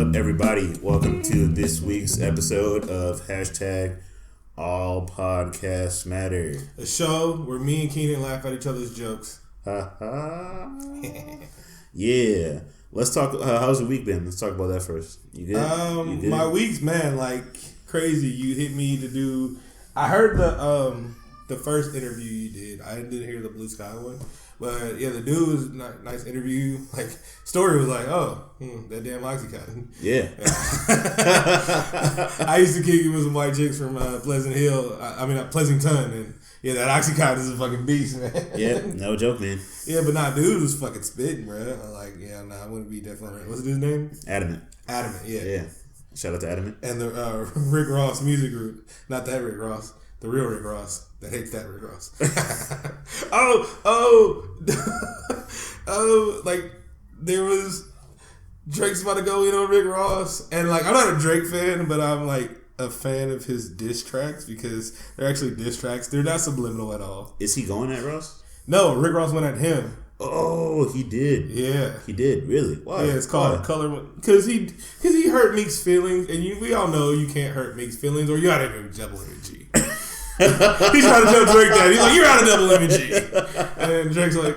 up, everybody? Welcome to this week's episode of Hashtag All Podcasts Matter. A show where me and Keenan laugh at each other's jokes. Ha ha. Yeah. Let's talk. How's your week been? Let's talk about that first. You good? You good? My week's, man, like crazy. You hit me to do. I heard the first interview you did. I didn't hear the Blue Sky one. But yeah, the dude was nice interview. Like story was like, that damn Oxycontin. Yeah. I used to kick it with some white chicks from Pleasant Hill. Pleasanton, and yeah, that Oxycontin is a fucking beast, man. Yeah, no joke, man. Yeah, but dude was fucking spitting, bro. I'm like, I wouldn't be definitely. What's his name? Adamant. Yeah. Yeah. Shout out to Adamant. And the Rick Ross music group, not that Rick Ross. The real Rick Ross that hates that Rick Ross. Like there was Drake's about to go in on Rick Ross, and like I'm not a Drake fan, but I'm like a fan of his diss tracks because they're actually diss tracks. They're not subliminal at all. Is he going at Ross? No, Rick Ross went at him. Oh, he did. Yeah, he did. Really? Why? Yeah, it's called Color because he hurt Meek's feelings, and we all know you can't hurt Meek's feelings, or you gotta even double MG. He's trying to tell Drake that. He's like, you're out of double MG. And Drake's like,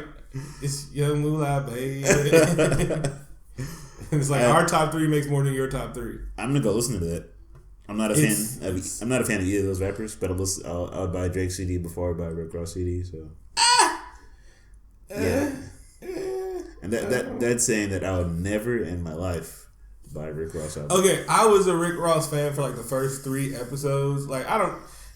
it's Young Moolah, baby. And it's like, our top three makes more than your top three. I'm going to go listen to that. I'm not a fan of either of those rappers, but I'll buy Drake's CD before I buy Rick Ross CD, so. Yeah. And that's saying that I would never in my life buy Rick Ross album. Okay, I was a Rick Ross fan for like the first 3 episodes. Like,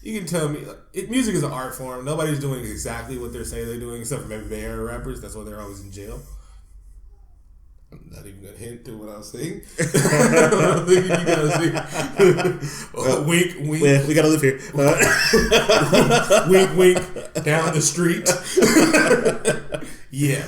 you can tell me, music is an art form. Nobody's doing exactly what they're saying they're doing, except for maybe Bay Area rappers. That's why they're always in jail. I'm not even going to hint to what I was saying. I think you got to see. Wink, wink. Yeah, we got to live here. Wink, wink. Down the street. Yeah.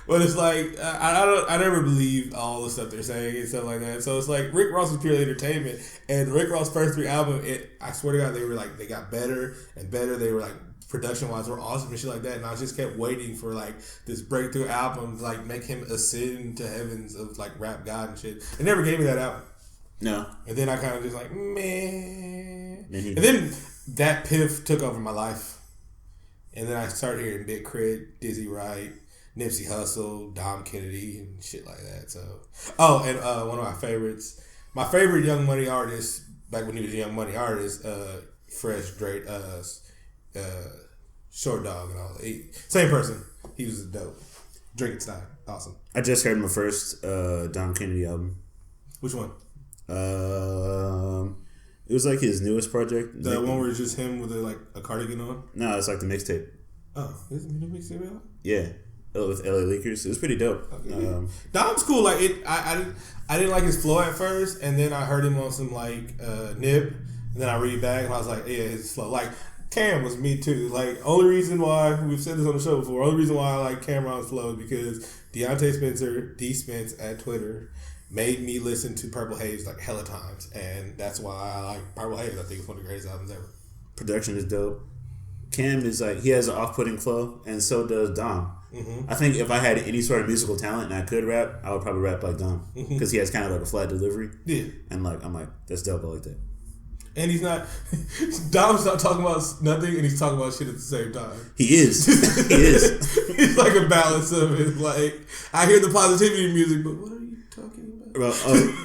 But it's like I never believed all the stuff they're saying and stuff like that. So it's like Rick Ross was purely entertainment, and Rick Ross' first 3 albums, I swear to God, they got better and better. They were like production wise, were awesome and shit like that. And I just kept waiting for like this breakthrough album to like make him ascend to heavens of like rap god and shit. It never gave me that album. No. And then I kind of just like man. And then that Piff took over my life, and then I started hearing Big Crit, Dizzy Wright, Nipsey Hussle, Dom Kennedy, and shit like that. So, and one of my favorites, my favorite Young Money artist back when he was a Young Money artist, Fresh Drake, Short Dog, and all that. Same person. He was dope. Drinkenstein, awesome. I just heard my first Dom Kennedy album. Which one? It was like his newest project. The one where it's just him with a cardigan on. No, it's like the mixtape. Oh, is it the mixtape out? Yeah. With LA Leakers. It was pretty dope. Okay. Dom's cool. Like I didn't like his flow at first, and then I heard him on some Nip, and then I read back and I was like, yeah, his flow. Like Cam was me too. Like only reason why we've said this on the show before. Only reason why I like Cameron's flow is because Deontay Spencer, D Spence at Twitter, made me listen to Purple Haze like hella times, and that's why I like Purple Haze. I think it's one of the greatest albums ever. Production is dope. Cam is he has an off-putting flow, and so does Dom. Mm-hmm. I think if I had any sort of musical talent and I could rap, I would probably rap like Dom because he has kind of like a flat delivery. Yeah, and I'm like, that's dope. I like that. And he's not. Dom's not talking about nothing, and he's talking about shit at the same time. He is. He is. It's like a balance of it. Like I hear the positivity music, but what are you talking about? Well,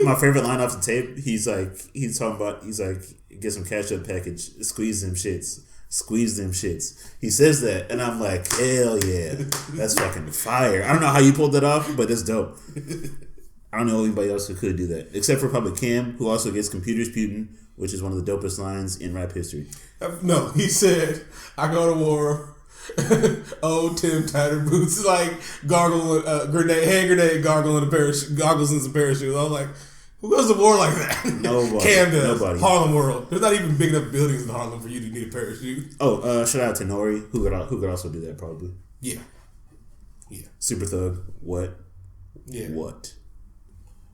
my favorite line off the tape. He's talking about. Get some ketchup package. Squeeze them shits. He says that, and I'm like, hell yeah, that's fucking fire. I don't know how you pulled that off, but it's dope. I don't know anybody else who could do that, except for probably Cam, who also gets computers putin', which is one of the dopest lines in rap history. No, he said, I go to war. Oh, Tim tattered boots, like gargle, hand grenade, goggles and some parachutes. I was like, who goes to war like that? Nobody. Cam does. Nobody. Harlem World. There's not even big enough buildings in Harlem for you to need a parachute. Oh, shout out to Nori, who could also do that probably. Yeah. Super Thug. What? Yeah. What?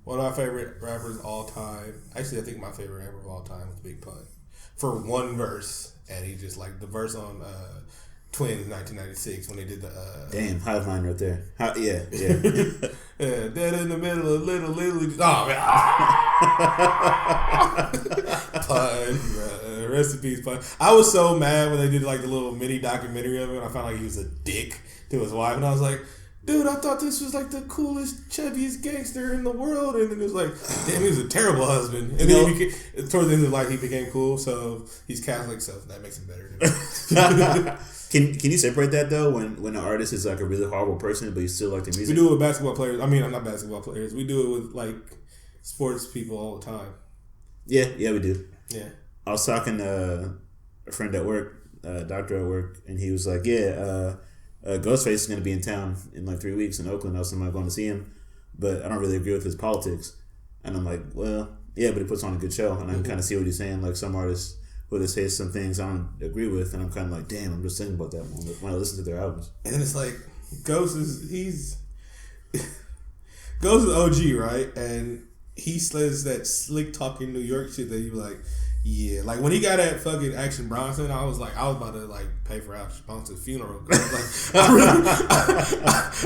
One of my favorite rappers of all time. Actually, I think my favorite rapper of all time was Big Pun. For one verse, and he just like the verse on Twins 1996 when they did the damn hive mind right there. Yeah. Yeah, dead in the middle of little oh man. Pun, rest in peace, Pun. I was so mad when they did like the little mini documentary of it. I found like he was a dick to his wife, and I was like, dude, I thought this was like the coolest, chubbiest gangster in the world, and then it was like, damn, he was a terrible husband. And then towards the end of life, he became cool, so he's Catholic, so that makes him better. Can you separate that though when an artist is like a really horrible person but you still like the music? We do it with basketball players. I mean, I'm not basketball players. We do it with like sports people all the time. Yeah, we do. Yeah. I was talking to a friend at work, a doctor at work, and he was like, Ghostface is going to be in town in like 3 weeks in Oakland. I was going to see him, but I don't really agree with his politics. And I'm like, well, yeah, but he puts on a good show, and I can kind of see what he's saying. Like some artists where they say some things I don't agree with, and I'm kind of like, damn, I'm just thinking about that when I listen to their albums. And then it's like, Ghost is OG, right? And he says that slick talking New York shit that you like, yeah. Like when he got at fucking Action Bronson, I was about to like pay for Action Bronson's funeral. Like,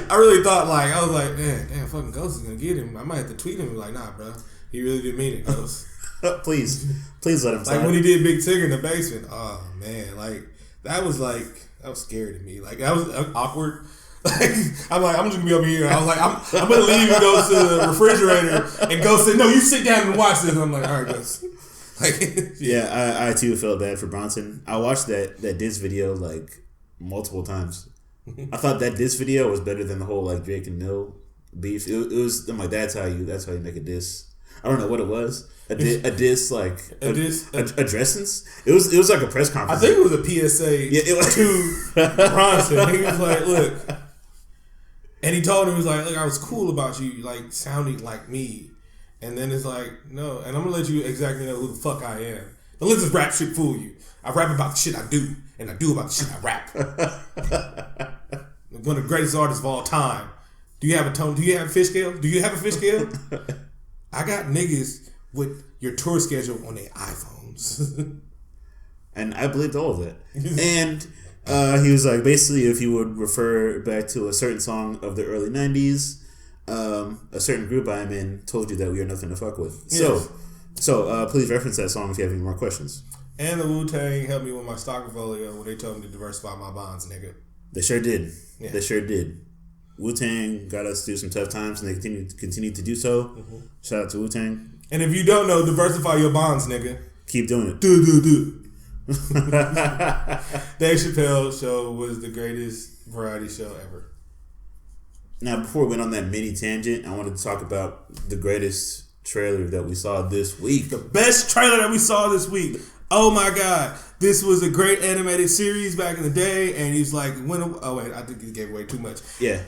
I really thought like, I was like, man, damn, fucking Ghost is gonna get him. I might have to tweet him and be like, nah, bro, he really didn't mean it, Ghost. Please let him like when he did Big Tigger in the basement. Oh man, that was scary to me. Like that was awkward. Like I'm just gonna be over here. I was like, I'm gonna leave and go to the refrigerator and go say, no, you sit down and watch this. And I'm like, all right, Ghost. Like yeah, I too felt bad for Bronson. I watched that diss video like multiple times. I thought that diss video was better than the whole like Drake and Mill beef. It was. I'm like, that's how you make a diss. I don't know what it was. A diss like addressance. It was like a press conference. I think it was a PSA to Bronson. He was like, look, and he told him, he was like, look, I was cool about you, like sounding like me. And then it's like, no, and I'm gonna let you exactly know who the fuck I am. Don't let this rap shit fool you. I rap about the shit I do, and I do about the shit I rap. One of the greatest artists of all time. Do you have a tone? Do you have a fish scale? Do you have a fish scale? I got niggas with your tour schedule on their iPhones. And I believed all of that. And he was like, basically, if you would refer back to a certain song of the early 90s, a certain group I'm in told you that we are nothing to fuck with. Yes. So please reference that song if you have any more questions. And the Wu-Tang helped me with my stock portfolio when they told me to diversify my bonds, nigga. They sure did. Yeah. They sure did. Wu-Tang got us through some tough times, and they continue to do so. Mm-hmm. Shout out to Wu-Tang. And if you don't know, diversify your bonds, nigga. Keep doing it. Do. Dave Chappelle show was the greatest variety show ever. Now, before we went on that mini tangent, I wanted to talk about the greatest trailer that we saw this week. The best trailer that we saw this week. Oh my God. This was a great animated series back in the day, and he's like, I think he gave away too much. Yeah.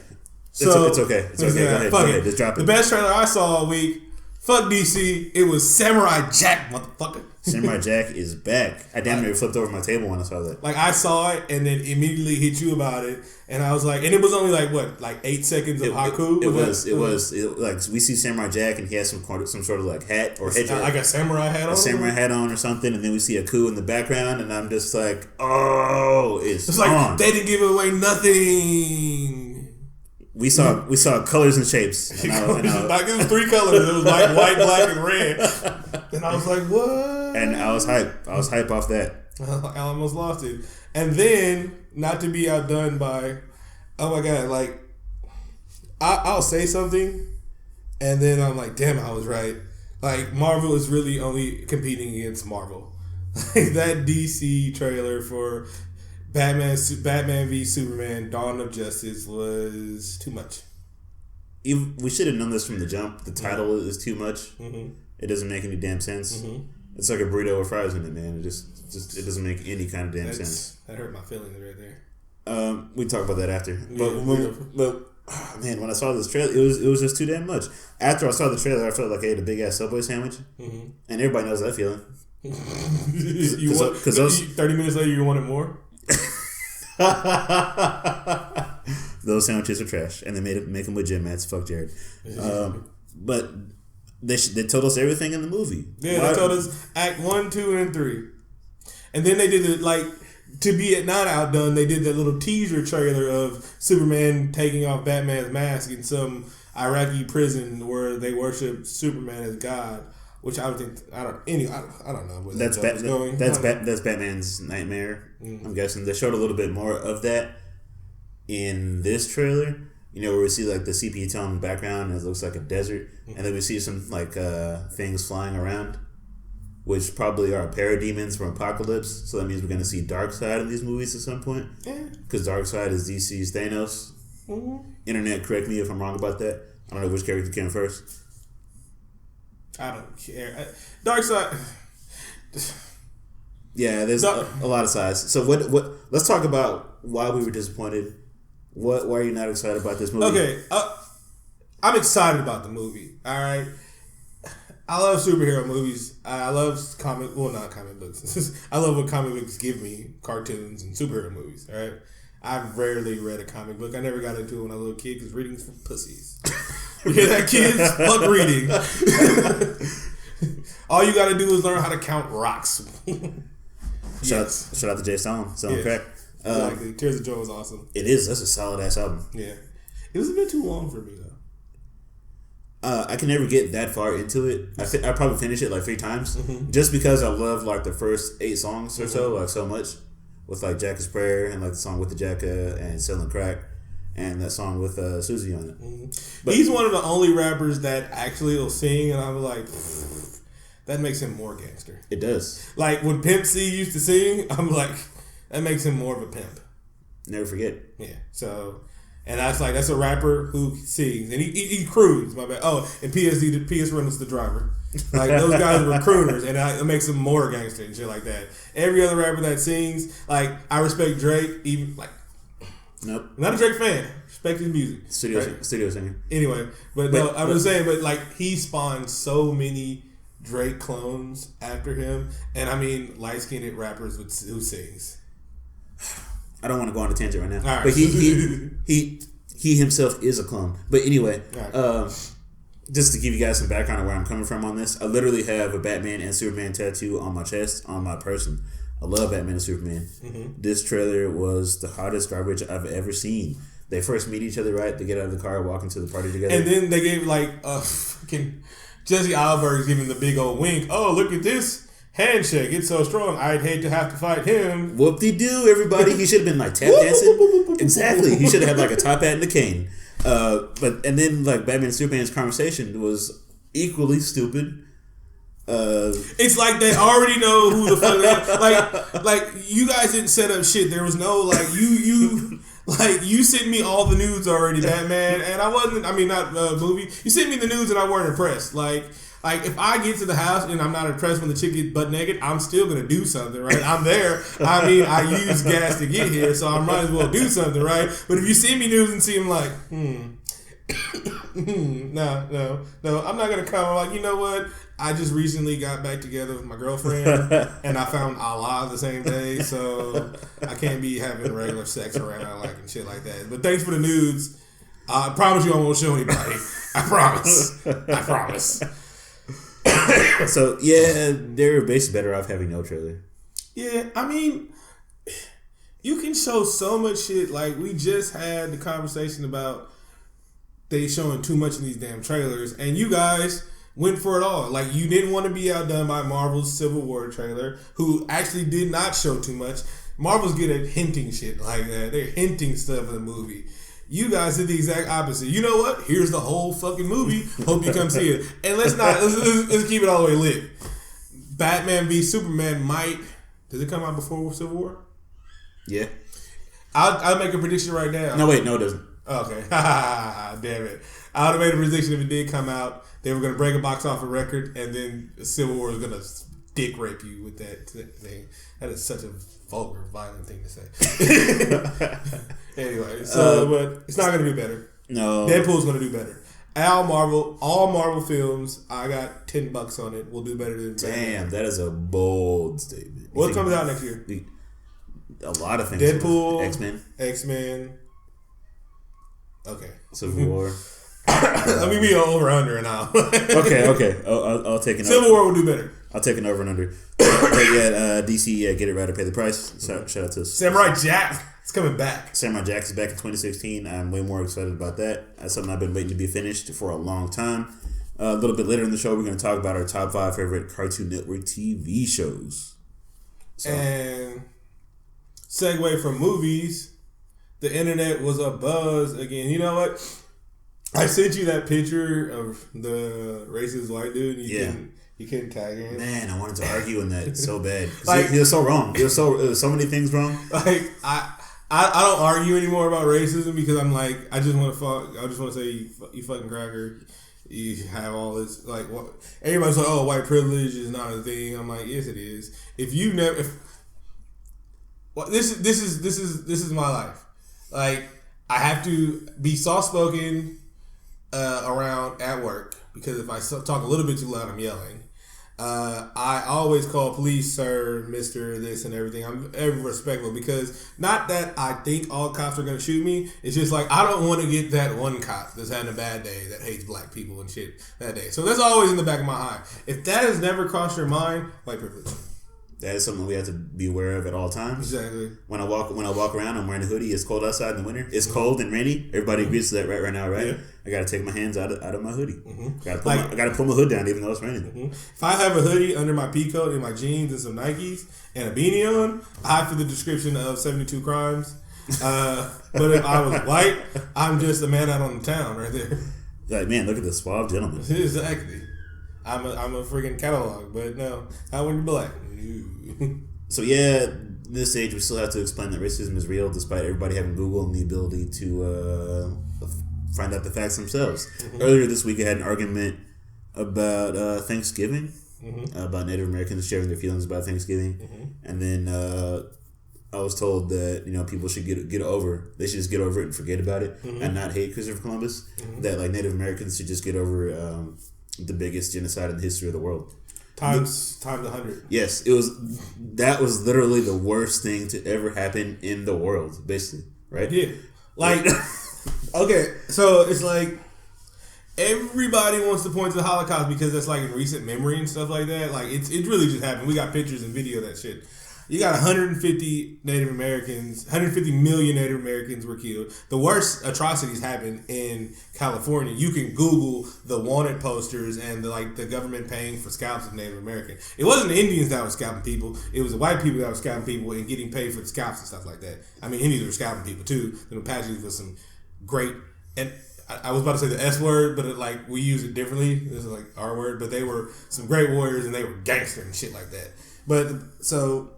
So, it's okay. It's okay. Yeah, go ahead. Just drop it. The best trailer I saw all week, fuck DC, it was Samurai Jack, motherfucker. Samurai Jack is back. I damn near flipped over my table when I saw that. Like, I saw it and then immediately hit you about it. And I was like, and it was only like 8 seconds of Haku. It was like, we see Samurai Jack and he has some sort of like hat or headgear. Like a samurai hat on? A samurai hat on or something. And then we see a coup in the background. And I'm just like, oh, it's on. Like, they didn't give away nothing. We saw colors and shapes. And like, it was 3 colors. It was like white, black, and red. And I was like, what? And I was hype. Off that. I almost lost it. And then, not to be outdone by, oh my God, like, I'll say something, and then I'm like, damn, I was right. Like, Marvel is really only competing against Marvel. Like, that DC trailer for Batman v Superman: Dawn of Justice was too much. We should have known this from the jump. The title is too much. Mm-hmm. It doesn't make any damn sense. Mm-hmm. It's like a burrito with fries in it, man. It just it doesn't make any kind of damn sense. That hurt my feelings right there. We talk about that after. Yeah, but man, when I saw this trailer, it was just too damn much. After I saw the trailer, I felt like I ate a big ass Subway sandwich, and everybody knows that feeling. 30 minutes later, you wanted more. Those sandwiches are trash, and they make them with gym mats. Fuck Jared. But they told us everything in the movie. Yeah, they told us Act 1, 2, and 3, and then they did it like to be it not outdone, they did that little teaser trailer of Superman taking off Batman's mask in some Iraqi prison where they worship Superman as God. Which I would think I don't know where that's going. That's Batman's nightmare. I'm guessing they showed a little bit more of that in this trailer. You know, where we see like the sepia tone background and it looks like a desert, and then we see some like things flying around, which probably are parademons from Apocalypse. So that means we're gonna see Darkseid in these movies at some point. Yeah, because Darkseid is DC's Thanos. Internet, correct me if I'm wrong about that. I don't know which character came first. I don't care. Darkseid. Yeah, there's a lot of sides. So what? Let's talk about why we were disappointed. Why are you not excited about this movie? Okay, I'm excited about the movie. All right, I love superhero movies. I love not comic books. I love what comic books give me, cartoons and superhero movies. All right, I've rarely read a comic book. I never got into it when I was a little kid because reading's for pussies. You hear that, kids? Fuck reading. All you got to do is learn how to count rocks. Shout out to Jay Stone. Crack. Exactly. Tears of Joy was awesome. It is. That's a solid ass album. Yeah. It was a bit too long for me though. I can never get that far into it. I probably finish it like 3 times, just because I love like the first 8 songs or so, like so much, with like Jacka's Prayer and like the song with the Jacka and Selling Crack. And that song with Susie on it. But he's one of the only rappers that actually will sing, and I'm like, that makes him more gangster. It does. Like when Pimp C used to sing, I'm like, that makes him more of a pimp. Never forget. Yeah. So, and that's a rapper who sings and he croons. My bad. Oh, and P.S. Reynolds the driver. Like those guys were crooners, and it makes him more gangster and shit like that. Every other rapper that sings, like I respect Drake, even like. Nope. Not a Drake fan. Respect his music. Studio singer. Anyway, but no, I was saying, but like he spawned so many Drake clones after him, and I mean light skinned rappers who sings. I don't want to go on a tangent right now, right. But he himself is a clone. But anyway, right. Just to give you guys some background on where I'm coming from on this, I literally have a Batman and Superman tattoo on my chest on my person. I love Batman and Superman. This trailer was the hottest garbage I've ever seen. They first meet each other, right? They get out of the car, walk into the party together. And then they gave like fucking Jesse Eisenberg's giving the big old wink. Oh, look at this handshake. It's so strong. I'd hate to have to fight him. Whoop-de-doo, everybody. He should have been like tap dancing. Exactly. He should have had like a top hat and a cane. And then like Batman and Superman's conversation was equally stupid. It's like they already know who the fuck they are. Like you guys didn't set up shit. There was no like you sent me all the nudes already, Batman, and I wasn't. I mean, not movie. You sent me the nudes and I weren't impressed. Like if I get to the house and I'm not impressed when the chick gets butt naked, I'm still gonna do something, right? I'm there. I mean, I used gas to get here, so I might as well do something, right? But if you send me nudes and see them like, no, I'm not gonna come. I'm like, you know what? I just recently got back together with my girlfriend, and I found Allah the same day, so I can't be having regular sex around like and shit like that. But thanks for the nudes. I promise you I won't show anybody. I promise. So yeah, they're basically better off having no trailer. Yeah, I mean, you can show so much shit. Like we just had the conversation about they showing too much in these damn trailers, and you guys went for it all. Like you didn't want to be outdone by Marvel's Civil War trailer, who actually did not show too much. Marvel's good at hinting shit like that. They're hinting stuff in the movie. You guys did the exact opposite. You know what? Here's the whole fucking movie. Hope you come see it. And let's keep it all the way lit. Batman v Superman might. Does it come out before Civil War? Yeah. I'll make a prediction right now. No, wait, no, it doesn't. Okay. Damn it. I would have made a prediction if it did come out. They were going to break a box office record, and then Civil War is going to dick rape you with that thing. That is such a vulgar, violent thing to say. Anyway, but it's not going to do better. No. Deadpool's going to do better. All Marvel films, I got $10 on it, will do better than Damn, that is a bold statement. What comes out next year? A lot of things. Deadpool, X-Men. Okay. Civil War. Let me be over under and out. Okay. I'll take an Civil War will do better. I'll take an over and under. DC, get it right or pay the price. Shout out to Samurai Jack. It's coming back. Samurai Jack is back in 2016. I'm way more excited about that. That's something I've been waiting to be finished for a long time. A little bit later in the show, we're going to talk about our top 5 favorite Cartoon Network TV shows. So. And segue from movies, the internet was abuzz again. You know what? I sent you that picture of the racist white dude. You couldn't tag him. Man, I wanted to argue on that so bad. Like, he was so wrong. There was so many things wrong. Like I don't argue anymore about racism because I'm like I just want to say you fucking cracker. You have all this like what everybody's like, oh, white privilege is not a thing. I'm like, yes, it is. If you never, this is my life. Like I have to be soft spoken around at work because if I talk a little bit too loud, I'm yelling. I always call police sir, Mr. this and everything. I'm ever respectful because not that I think all cops are going to shoot me. It's just like I don't want to get that one cop that's having a bad day that hates black people and shit that day. So that's always in the back of my eye. If that has never crossed your mind, white privilege. That is something we have to be aware of at all times. Exactly. When I walk around, I'm wearing a hoodie. It's cold outside in the winter. It's cold and rainy. Everybody agrees to that right now, right? Yeah. I gotta take my hands out of my hoodie. Mm-hmm. I gotta pull my hood down even though it's raining. Mm-hmm. If I have a hoodie under my peacoat and my jeans and some Nikes and a beanie on, I fit the description of 72 Crimes. But if I was white, I'm just a man out on the town right there. Like, man, look at this suave gentleman. Exactly. I'm a freaking catalog, but no, not when you're black. So yeah, this age we still have to explain that racism is real, despite everybody having Google and the ability to find out the facts themselves. Mm-hmm. Earlier this week, I had an argument about Thanksgiving, about Native Americans sharing their feelings about Thanksgiving, and then I was told that people should get over. They should just get over it and forget about it, and not hate Christopher Columbus. That like Native Americans should just get over the biggest genocide in the history of the world. Times 100. Yes, that was literally the worst thing to ever happen in the world, basically, right? Yeah. Like, okay, so it's like everybody wants to point to the Holocaust because that's like in recent memory and stuff like that. Like, it really just happened. We got pictures and video of that shit. You got 150 Native Americans, 150 million Native Americans were killed. The worst atrocities happened in California. You can Google the wanted posters and the government paying for scalps of Native American. It wasn't the Indians that were scalping people. It was the white people that were scalping people and getting paid for the scalps and stuff like that. I mean, Indians were scalping people too. The Apaches was some great, and I was about to say the S word, but we use it differently. This is like our word, but they were some great warriors and they were gangster and shit like that. But so.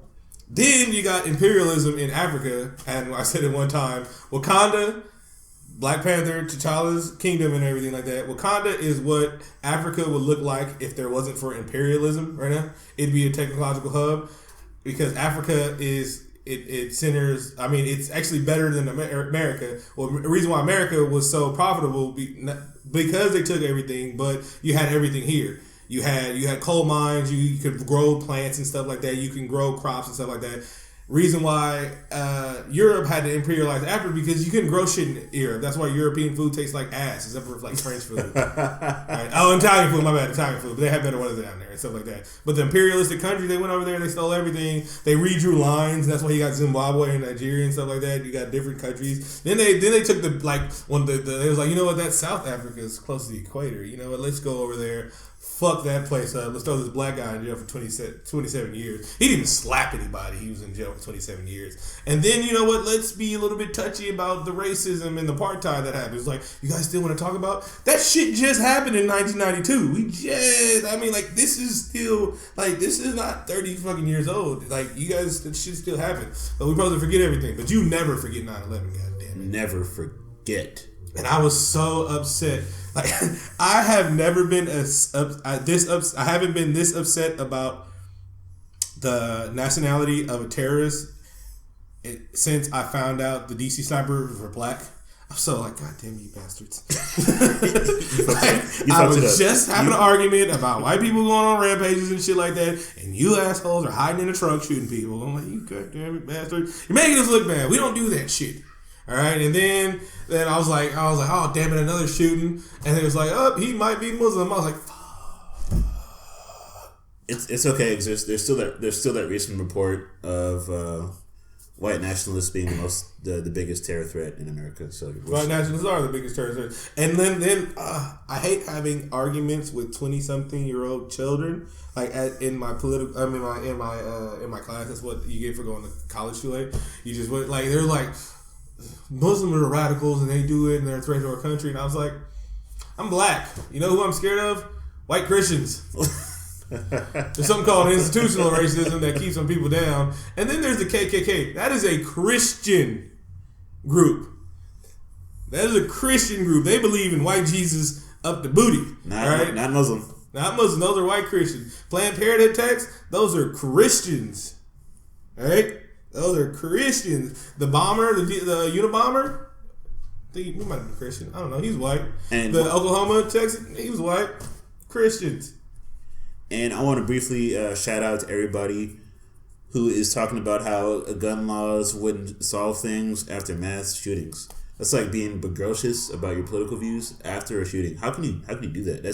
Then you got imperialism in Africa, and I said it one time, Wakanda, Black Panther, T'Challa's kingdom and everything like that. Wakanda is what Africa would look like if there wasn't for imperialism right now. It'd be a technological hub because Africa it centers, I mean, it's actually better than America. Well, the reason why America was so profitable because they took everything, but you had everything here. You had coal mines. You could grow plants and stuff like that. You can grow crops and stuff like that. Reason why Europe had to imperialize Africa because you couldn't grow shit in Europe. That's why European food tastes like ass, except for like French food. Right? Oh, Italian food. My bad, Italian food. But they have better weather down there and stuff like that. But the imperialistic country, they went over there. They stole everything. They redrew lines. That's why you got Zimbabwe and Nigeria and stuff like that. You got different countries. Then they took they was like, you know what? That South Africa is close to the equator. You know what? Let's go over there. Fuck that place up. Let's throw this black guy in jail for 27 years. He didn't even slap anybody. He was in jail for 27 years. And then, you know what? Let's be a little bit touchy about the racism and the apartheid that happened. It's like, you guys still want to talk about? That shit just happened in 1992. This is still, this is not 30 fucking years old. Like, you guys, that shit still happened. But we probably forget everything. But you never forget 9/11, goddammit. Never forget. And I was so upset. Like, I have never been I haven't been this upset about the nationality of a terrorist since I found out the DC snipers were black. I'm so like, God damn you bastards. I was just having an argument about white people going on rampages and shit like that, and you assholes are hiding in a truck shooting people. I'm like, you goddamn it, bastard. You're making us look bad. We don't do that shit. All right, and then I was like, oh damn it, another shooting, and it was like, oh, he might be Muslim. I was like, fuck. It's okay. There's still that recent report of white nationalists being the biggest terror threat in America. So white nationalists are the biggest terror threat. And then I hate having arguments with 20-something-year-old children. Like in my class, that's what you get for going to college too late. You just went like they're like Muslims are radicals and they do it and they're a threat to our country. And I was like, I'm black. You know who I'm scared of? White Christians. There's something called institutional racism that keeps some people down. And then there's the KKK. That is a Christian group. That is a Christian group. They believe in white Jesus up the booty. Not Muslim. Not Muslim. Those are white Christians. Planned Parenthood attacks, those are Christians. All right? Those are Christians. The bomber, the Unabomber, he might be Christian. I don't know. He's white. And the Oklahoma, Texas, he was white. Christians. And I want to briefly shout out to everybody who is talking about how gun laws wouldn't solve things after mass shootings. That's like being precocious about your political views after a shooting. How can you do that?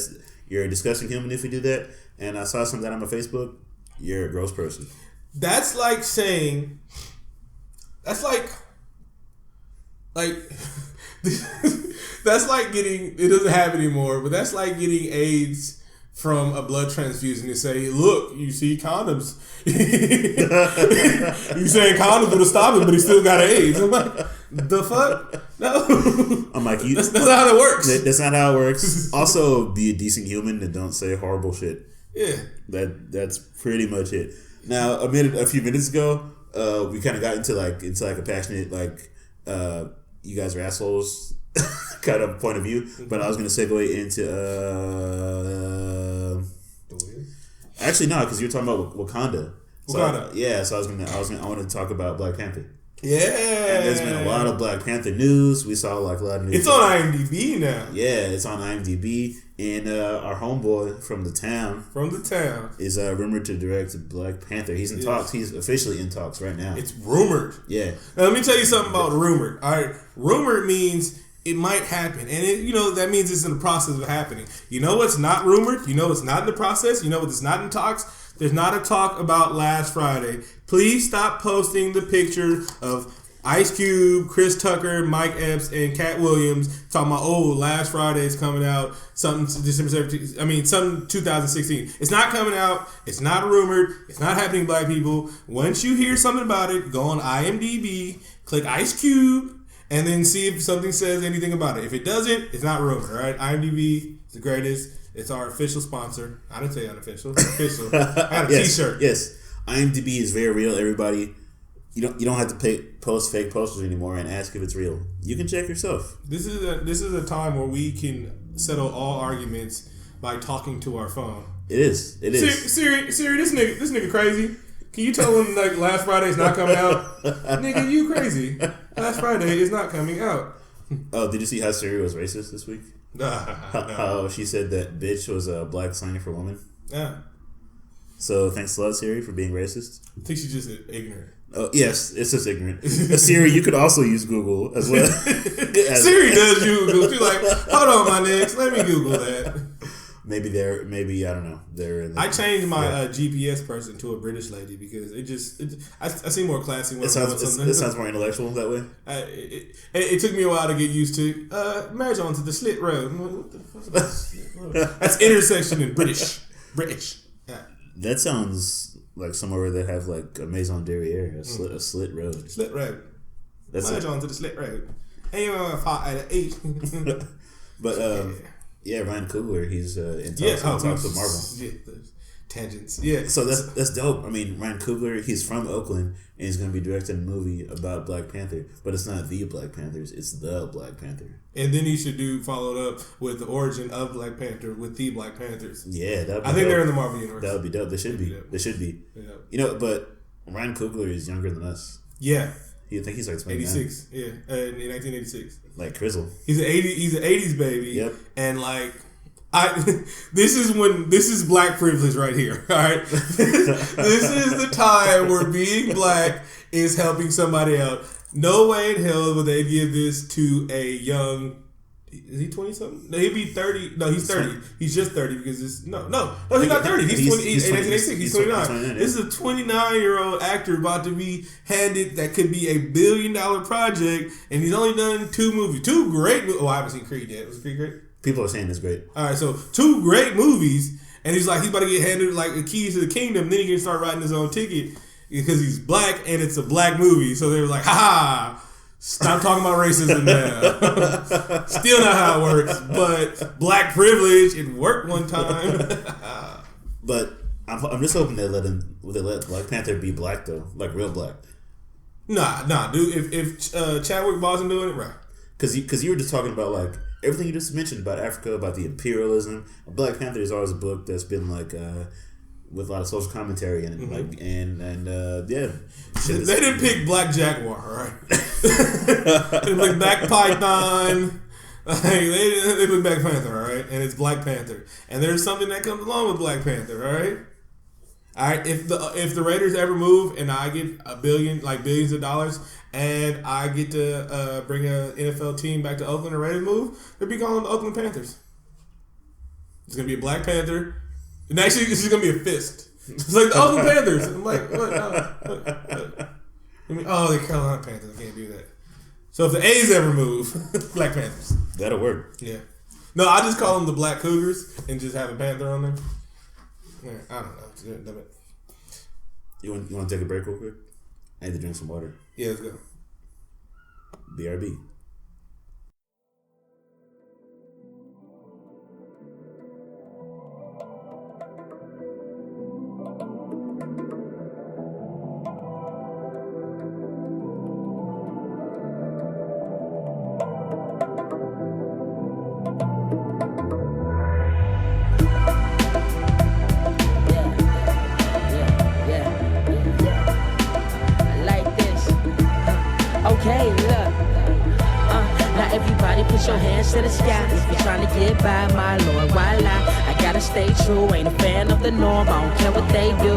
You're a disgusting human if you do that. And I saw something on my Facebook. You're a gross person. That's like saying. That's like that's like getting. It doesn't happen anymore, but that's like getting AIDS from a blood transfusion to say, look, you see condoms. You saying condoms would have stopped him, but he still got AIDS. I'm like, the fuck? No. I'm like, that's not how that works. That's not how it works. Also, be a decent human and don't say horrible shit. Yeah. That's pretty much it. Now, a few minutes ago, we kind of got into a passionate you guys are assholes kind of point of view, but I was going to segue into actually no, because you're talking about Wakanda. So I wanted to talk about Black Panther. Yeah, and there's been a lot of Black Panther news. We saw a lot of news. It's on IMDb now. Yeah, it's on IMDb, and our homeboy from the town is rumored to direct Black Panther. He's in talks. He's officially in talks right now. It's rumored. Yeah. Now let me tell you something about rumored. All right, rumored means it might happen, and that means it's in the process of happening. You know what's not rumored? You know what's not in the process? You know what's not in talks? There's not a talk about last Friday. Please stop posting the picture of Ice Cube, Chris Tucker, Mike Epps, and Cat Williams talking about, last Friday is coming out, something December 17th. Something 2016. It's not coming out. It's not rumored. It's not happening to black people. Once you hear something about it, go on IMDb, click Ice Cube, and then see if something says anything about it. If it doesn't, it's not rumored, all right? IMDb is the greatest. It's our official sponsor. I didn't say unofficial. It's official. I got a t-shirt. Yes. IMDb is very real, everybody. You don't have to post fake posters anymore and ask if it's real. You can check yourself. This is a time where we can settle all arguments by talking to our phone. It is. Siri, this nigga crazy. Can you tell him last Friday is not coming out? Nigga, you crazy. Last Friday is not coming out. Oh, did you see how Siri was racist this week? No. She said that bitch was a black slang for woman. Yeah. So thanks a lot, Siri, for being racist. I think she's just ignorant. Oh yes, it's just ignorant. Siri, you could also use Google as well. Siri does use Google. She's like, hold on, my niggas, let me Google that. Maybe I don't know. I changed my GPS person to a British lady because I seem more classy when it sounds more intellectual that way. It took me a while to get used to. Merge onto the slit road. That's intersection in British. Yeah. That sounds like somewhere where they have like a maison derrière, a slit road. Slit road. Merge onto the slit road. And you're on 5 out of 8. But yeah, Ryan Coogler, he's in talks with Marvel. Yeah, those tangents. Yeah. So that's dope. Ryan Coogler, he's from Oakland, and he's going to be directing a movie about Black Panther, but it's not the Black Panthers, it's the Black Panther. And then he should follow it up with the origin of Black Panther with the Black Panthers. Yeah, I think they're in the Marvel universe. That would be dope. They should be. Yeah. But Ryan Coogler is younger than us. Yeah. I think he's like 29. 86. Yeah, in 1986. Like Crizzle. He's an 80s baby. Yep. And this is black privilege right here. All right. This is the time where being black is helping somebody out. No way in hell would they give this to a young Is he 20 something? No, he'd be 30. No, he's 30. He's just 30 because it's no, he's not 30. He's 20. He's 1986. He's 29. This is a 29-year-old actor about to be handed that could be $1 billion project, and he's only done 2 movies, 2 great movies. Oh, I haven't seen Creed yet. Was Creed great? People are saying it's great. All right, so 2 great movies, and he's about to get handed like the keys to the kingdom. Then he can start writing his own ticket because he's black and it's a black movie. So they were like, ha. Stop talking about racism now. Still not how it works, but black privilege, it worked one time. But I'm just hoping they let Black Panther be black though, like real black. Nah, dude. If Chadwick Boseman doing it, right? Because you were just talking about like everything you just mentioned about Africa, about the imperialism. Black Panther is always a book that's been like with a lot of social commentary in it, like yeah. They didn't pick Black Jaguar, right? They picked Black Python. They picked Black Panther, all right, and it's Black Panther, and there's something that comes along with Black Panther, all right. All right, if the Raiders ever move and I get $1 billion, like billions of dollars, and I get to bring an NFL team back to Oakland, and Raiders move, they'll be calling the Oakland Panthers. It's gonna be a Black Panther. And actually, this is gonna be a fist. It's like the Oakland Panthers. I'm like, what? What? I mean, oh, the Carolina Panthers. I can't do that. So if the A's ever move, Black Panthers. That'll work. Yeah. No, I just call them the Black Cougars and just have a Panther on there. Yeah, I don't know. You want to take a break real quick? I need to drink some water. Yeah, let's go. BRB. Okay, look. Now everybody put your hands to the sky if you're trying to get by, my lord. Why lie? I gotta stay true. Ain't a fan of the norm. I don't care what they do.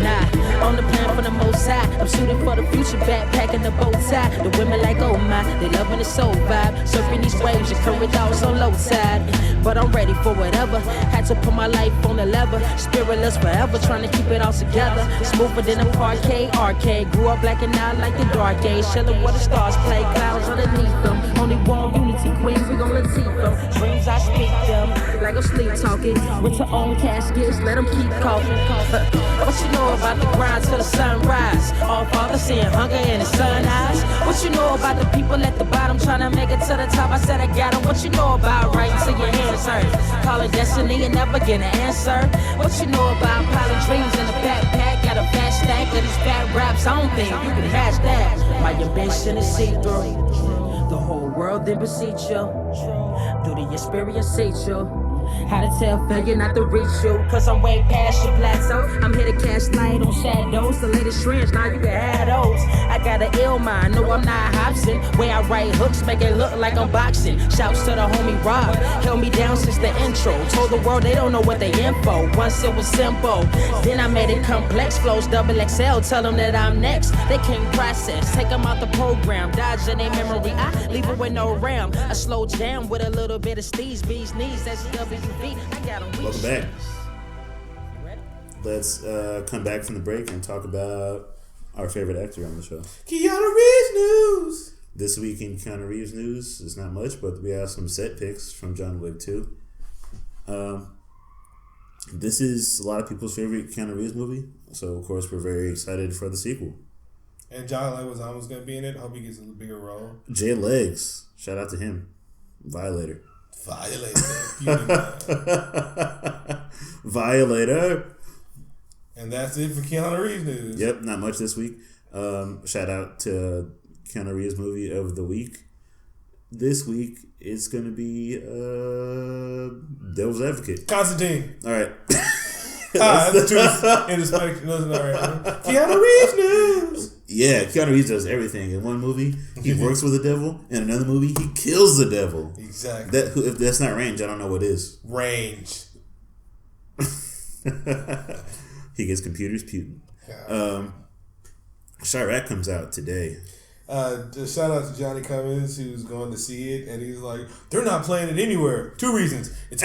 Nah, on the plan for the most high. I'm shooting for the future, backpacking the bow tie. The women like, oh my, they loving the soul vibe. Surfing these waves, your current dogs on low tide. But I'm ready for whatever. Had to put my life on the lever. Spiritless forever, trying to keep it all together. Smoother than a parquet arcade. Grew up black and out like the dark age. Chillin' where the stars play, clouds underneath them. Only one unity, queen, we gon' let teach them. Dreams I speak them, like I'm sleep talking. Winter on caskets, let them keep coughing. What you know about the grind till the sunrise? All fathers seeing hunger in the sun eyes. What you know about the people at the bottom trying to make it to the top? I said I got them. What you know about writing till your hands hurt? Call it destiny and never get an answer. What you know about piling dreams in a backpack? Got a fat stack of these fat raps. I don't think you can hash that. My ambition is see-through. The whole world then beseech you. Do the experience teach you how to tell failure not to reach you? Cause I'm way past your plateau. I'm here to cast light on shadows. The latest trends, now you can have those. I got an ill mind, no I'm not Hobson. Way I write hooks, make it look like I'm boxing. Shouts to the homie Rob, held me down since the intro. Told the world they don't know what they in for. Once it was simple, then I made it complex. Flows double XL, tell them that I'm next. They can't process, take them out the program. Dodge in their memory, I leave it with no RAM. I slow jam with a little bit of Steve's B's knees. That's WV. I got them. Welcome back. Let's come back from the break and talk about our favorite actor on the show. Keanu Reeves news. This week in Keanu Reeves news is not much, but we have some set picks from John Wick 2. This is a lot of people's favorite Keanu Reeves movie, so of course we're very excited for the sequel. And John Leguizamo's going to be in it. I hope he gets a bigger role. Jay Legs, shout out to him. Violator. Violator. And that's it for Keanu Reeves news. Yep, not much this week. Shout out to Keanu Reeves movie of the week. This week it's gonna be Devil's Advocate. Constantine. All right. That's the truth in inspection. Keanu Reeves news. Yeah, Keanu Reeves does everything. In one movie, he works with the devil. In another movie, he kills the devil. Exactly. If that's not range, I don't know what is. Range. He gets computers putin'. Chiraq comes out today. Just shout out to Johnny Cummins who's going to see it, and he's like, they're not playing it anywhere. 2 reasons. It's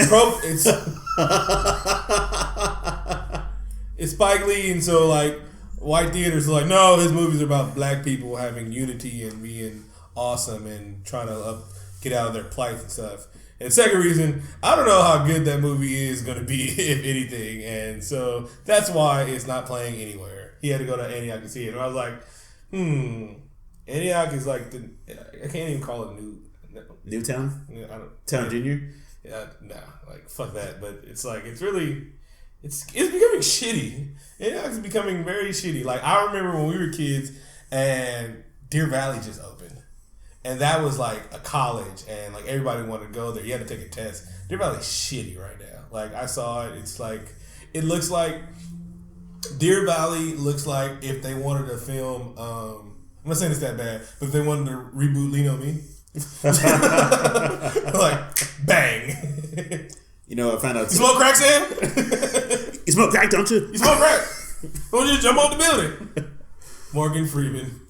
it's Spike Lee, and so like white theaters are like, no, his movies are about black people having unity and being awesome and trying to get out of their plight and stuff. And second reason, I don't know how good that movie is going to be, if anything, and so that's why it's not playing anywhere. He had to go to Antioch to see it, and I was like, Antioch is like I can't even call it Newtown? I don't, Town Junior? Yeah, no, like fuck that. But it's like it's becoming shitty. Antioch is becoming very shitty. Like I remember when we were kids and Deer Valley just opened, and that was like a college, and like everybody wanted to go there. You had to take a test. Deer Valley's shitty right now. Like I saw it. It's like it looks like Deer Valley looks like if they wanted to film. I'm not saying it's that bad, but if they wanted to reboot Lean on Me, like bang. You know, I found out. You smoke crack, Sam? You smoke crack, don't you? You smoke crack? Don't just jump on the building. Morgan Freeman.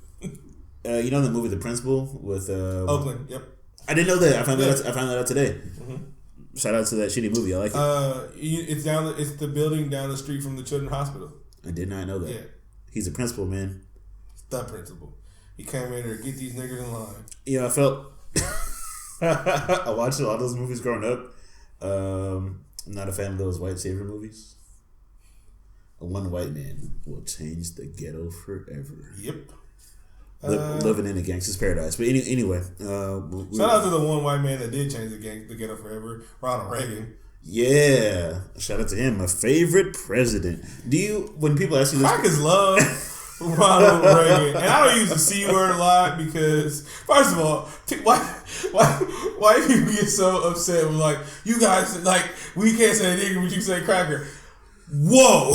You know the movie The Principal with Oakland? Yep. I didn't know that. I found that out today. Mm-hmm. Shout out to that shitty movie. I like it. It's the building down the street from the Children's Hospital. I did not know that. Yeah. He's a principal, man. The principal. He came in there to get these niggas in line. Yeah, I felt. I watched a lot of those movies growing up. I'm not a fan of those white savior movies. One white man will change the ghetto forever. Yep. Living in a gangster's paradise. But anyway. Shout out to the one white man that did change the ghetto forever, Ronald Reagan. Yeah. Shout out to him. My favorite president. When people ask you this... Crackers love Ronald Reagan. And I don't use the C word a lot because, first of all, why people get so upset with like, you guys, like, we can't say nigga, but you say cracker. Whoa.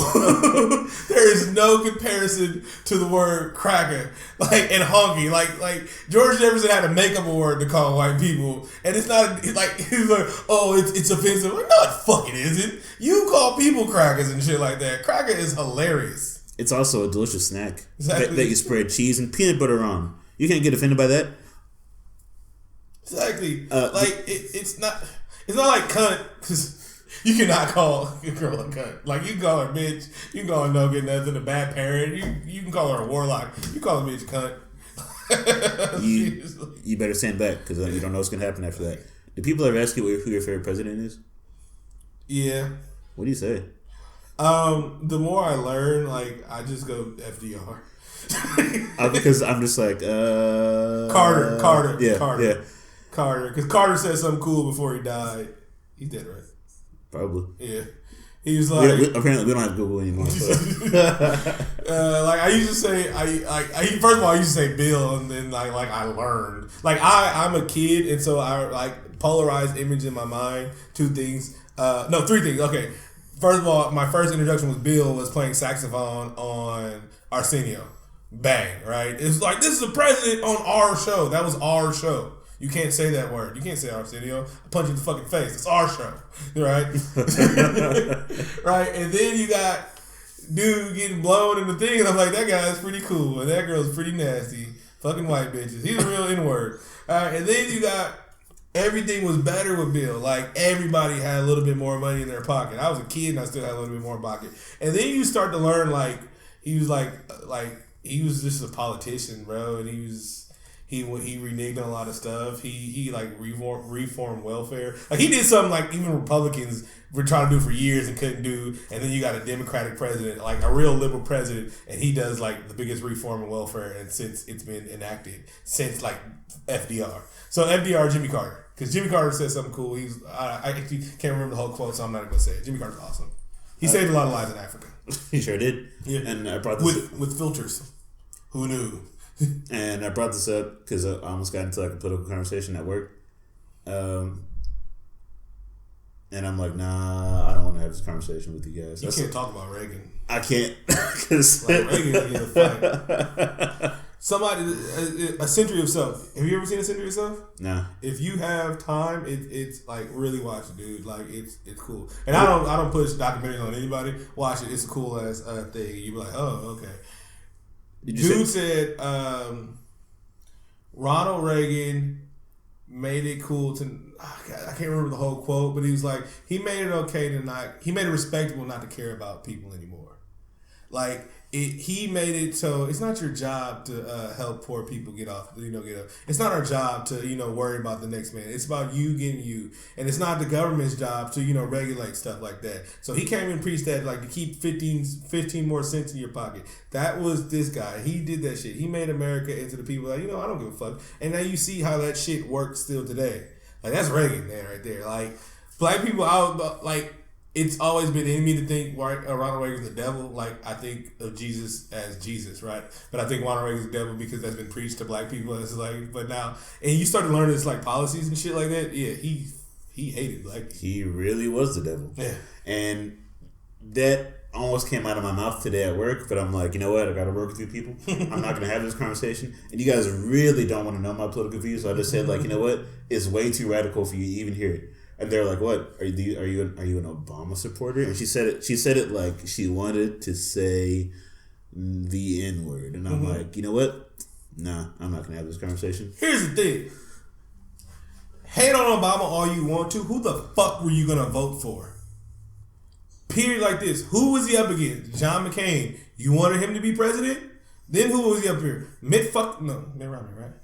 There is no comparison to the word cracker, like, and honky. Like George Jefferson had to make up a word to call white people, and it's not like he's like, oh, it's offensive. Like, no, it fucking isn't. You call people crackers and shit like that. Cracker is hilarious. It's also a delicious snack that you spread cheese and peanut butter on. You can't get offended by that. Exactly. It's not like cunt, because you cannot call a girl a cunt. Like, you can call her a bitch. You can call her no good nothing, a bad parent. You can call her a warlock. You call a bitch a cunt. You better stand back, because you don't know what's going to happen after that. Do people ever ask you who your favorite president is? Yeah. What do you say? The more I learn, like, I just go FDR. Because I'm just like, Carter. Yeah, Carter. Yeah. Carter. Because Carter said something cool before he died. He's dead, right? Probably. Yeah. He was like... apparently, we don't have Google anymore. Like, I used to say... first of all, I used to say Bill, and then, like I learned. Like, I'm a kid, and so I, like, polarized image in my mind. 2 things. No, 3 things. Okay. First of all, my first introduction was Bill was playing saxophone on Arsenio. Bang, right? It's like, this is the president on our show. That was our show. You can't say that word. You can't say Arsenio. I punch you in the fucking face. It's our show. Right? Right? And then you got dude getting blown in the thing, and I'm like, that guy's pretty cool. And that girl's pretty nasty. Fucking white bitches. He's a real N-word. And then you got... Everything was better with Bill. Like, everybody had a little bit more money in their pocket. I was a kid and I still had a little bit more in pocket. And then you start to learn, like, he was he was just a politician, bro. And he reneged on a lot of stuff. He like reformed welfare. Like, he did something like even Republicans were trying to do for years and couldn't do. And then you got a Democratic president, like a real liberal president, and he does like the biggest reform in welfare and since it's been enacted since like FDR. So FDR, Jimmy Carter, because Jimmy Carter said something cool. I actually can't remember the whole quote, so I'm not even gonna say it. Jimmy Carter's awesome. He saved a lot of lives in Africa. He sure did. Yeah, and I brought this with filters. Who knew? And I brought this up because I almost got into like a political conversation at work. And I'm like, nah, I don't want to have this conversation with you guys. You can't talk about Reagan. I can't. Cause like, Reagan is in a fight. Somebody, A Century of Self. Have you ever seen A Century of Self? Nah. If you have time, it's like really watch it, dude. Like it's cool. And I don't push documentaries on anybody. Watch it. It's a cool ass thing. You be like, oh, okay. Dude said Ronald Reagan made it cool to. I can't remember the whole quote, but he was like, he made it okay to not. He made it respectable not to care about people anymore. Like he made it so it's not your job to help poor people get off. Get up. It's not our job to worry about the next man. It's about you getting you, and it's not the government's job to regulate stuff like that. So he came and preached that like to keep 15 more cents in your pocket. That was this guy. He did that shit. He made America into the people like I don't give a fuck. And now you see how that shit works still today. Like that's Reagan, man, right there. Like black people out like. It's always been in me to think Ronald Reagan's the devil. Like, I think of Jesus as Jesus, right? But I think Ronald Reagan's the devil because that's been preached to black people. It's like, but now, and you start to learn this, like, policies and shit like that. Yeah, he hated black people. He really was the devil. Yeah. And that almost came out of my mouth today at work, but I'm like, you know what? I got to work with you people. I'm not going to have this conversation. And you guys really don't want to know my political views. So I just said, like, you know what? It's way too radical for you to even hear it. And they're like, "What are you an Obama supporter?" And she said it like she wanted to say the N-word. And I'm like, you know what? Nah, I'm not gonna have this conversation. Here's the thing: hate on Obama all you want to. Who the fuck were you gonna vote for? Period. Like this. Who was he up against? John McCain. You wanted him to be president? Then who was he up here? Mitt Romney, right?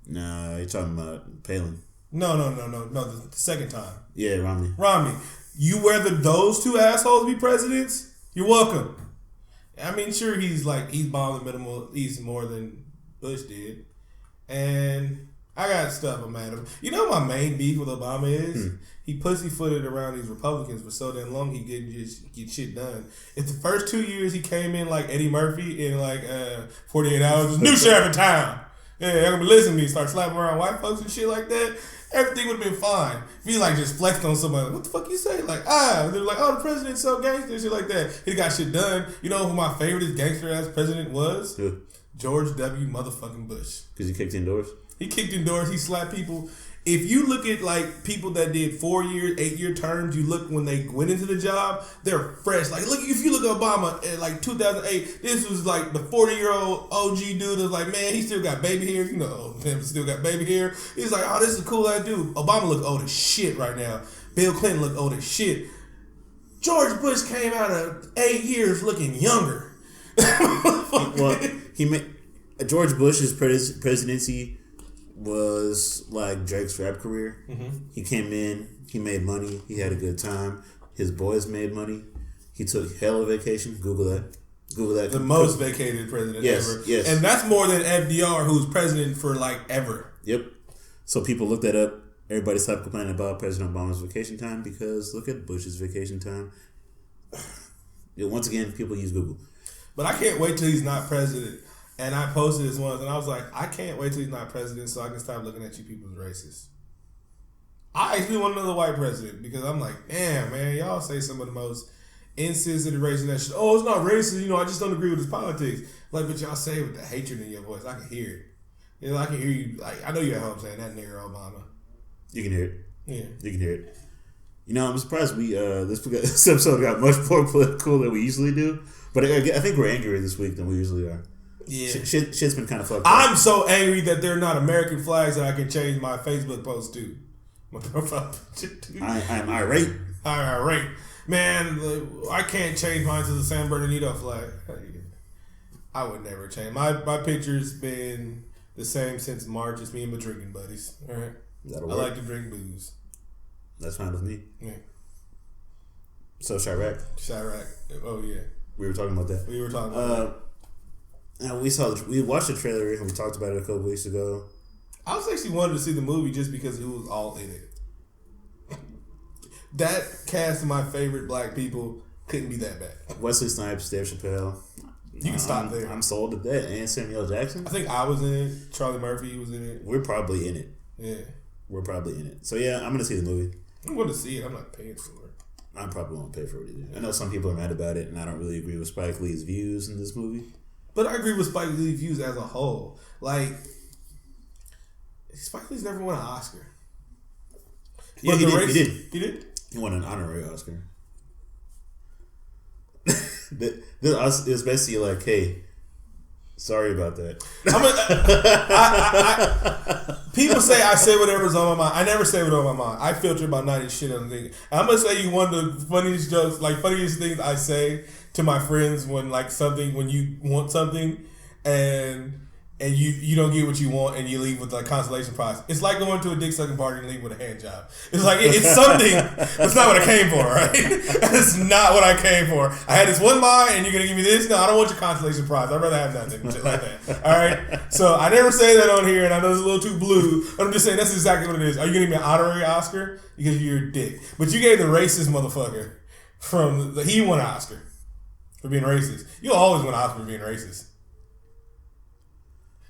Nah, you're talking about Palin. No. The second time. Yeah, Romney. You rather those two assholes be presidents? You're welcome. I mean, sure, he's bombed the Middle East more than Bush did. And I got stuff I'm mad at him. You know what my main beef with Obama is? He pussyfooted around these Republicans for so damn long he didn't just get shit done. If the first 2 years he came in like Eddie Murphy in 48 hours, new sheriff in town. Yeah, they're gonna be listening to me, start slapping around white folks and shit like that. Everything would have been fine. If he just flexed on somebody, what the fuck you say? They're like, the president's so gangster and shit like that. He got shit done. You know who my favorite gangster ass president was? Who? George W. motherfucking Bush. Because he kicked in doors? He kicked in doors. He slapped people. If you look at people that did 4 year, 8 year terms, you look when they went into the job, they're fresh. Look, if you look at Obama in 2008, this was the 40-year-old OG dude that's like, man, he still got baby hair. Him still got baby hair. He's like, oh, this is a cool ass dude. Obama look old as shit right now. Bill Clinton look old as shit. George Bush came out of 8 years looking younger. George Bush's presidency was like Drake's rap career. He came in, he made money, he had a good time. His boys made money. He took hella vacation. Google that. The most vacated president ever. Yes. And that's more than FDR, who's president for ever. Yep. So people looked that up. Everybody stopped complaining about President Obama's vacation time because look at Bush's vacation time. Once again, people use Google. But I can't wait till he's not president. And I posted this once, and I was like, I can't wait till he's not president so I can stop looking at you people as racist. I actually want another white president because I'm like, damn, man, y'all say some of the most insensitive racist that shit. Oh, it's not racist, I just don't agree with his politics. But y'all say it with the hatred in your voice. I can hear it. I can hear you. I know you're at home saying that nigger Obama. You can hear it. Yeah. You can hear it. I'm surprised this episode got much more political than we usually do. But I think we're angrier this week than we usually are. Yeah. Shit's been kind of fucked up. I'm so angry that they're not American flags that I can change my Facebook post to. My profile picture to. I'm irate. Irate. Man, I can't change mine to the San Bernardino flag. I would never change. My picture's been the same since March. It's me and my drinking buddies. All right? I like to drink booze. That's fine with me. Yeah. So Chiraq. Oh, yeah. We were talking about that. We were talking about that. We watched the trailer and we talked about it a couple weeks ago. I was actually wanted to see the movie just because it was all in it. That cast of my favorite black people couldn't be that bad. Wesley Snipes, Dave Chappelle. You can stop there. I'm sold at that. And Samuel Jackson. I think I was in it. Charlie Murphy was in it. We're probably in it. Yeah. We're probably in it. So yeah, I'm gonna see the movie. I'm going to see it. I'm not paying for it. I probably won't pay for it either. I know some people are mad about it, and I don't really agree with Spike Lee's views in this movie. But I agree with Spike Lee's views as a whole. Spike Lee's never won an Oscar. Yeah, he did. He did? He won an honorary Oscar. It was basically like, hey, Sorry about that. People say I say whatever's on my mind. I never say what's on my mind. I filter about 90 shit on the thing. I'm gonna say you one of the funniest jokes, like funniest things I say to my friends when you want something and you don't get what you want and you leave with a consolation prize. It's like going to a dick sucking party and leave with a hand job. It's like it's something. That's not what I came for, right? That's not what I came for. I had this one mind and you're gonna give me this. No, I don't want your consolation prize. I'd rather have nothing, shit like that. All right. So I never say that on here, and I know it's a little too blue. But I'm just saying that's exactly what it is. Are you gonna give me an honorary Oscar because you're a dick? But you gave the racist motherfucker he won an Oscar for being racist. You'll always win an Oscar for being racist.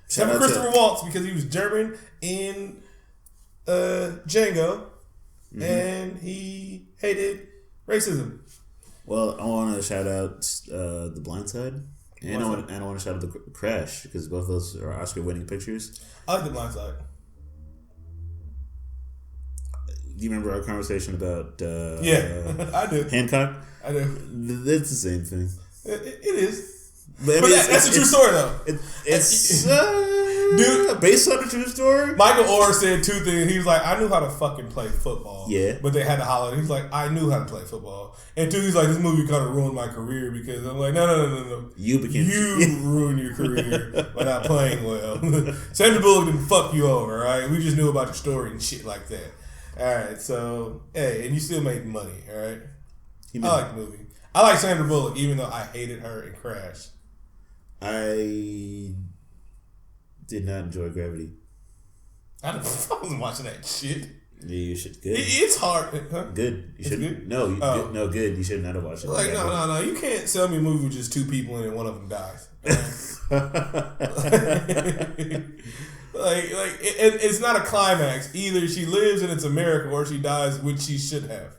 Except for Christopher Waltz, because he was German in Django, and he hated racism. Well, I want to shout out The Blind Side, and I want to shout out The Crash, because both of those are Oscar-winning pictures. I like The Blind Side. Do you remember our conversation about I do. Hancock? I do. It's the same thing. It is. But that's a true story, though. It's dude, based on a true story. Michael Orr said two things. He was like, I knew how to fucking play football. Yeah. But they had to holler. He's like, I knew how to play football. And two, he's like, this movie kind of ruined my career because I'm like, no. You ruined your career by not playing well. Sandra Bullock didn't fuck you over, right? We just knew about your story and shit like that. All right, so, hey, and you still make money, all right? I like the movie. I like Sandra Bullock, even though I hated her in Crash. I did not enjoy Gravity. I wasn't watching that shit. Yeah, you should. Good. It's hard. Huh? Good. You should. Good? No, good. You should not have watched it. Like, no. You can't sell me a movie with just two people in it and one of them dies. It's not a climax. Either she lives and it's a miracle, or she dies, which she should have.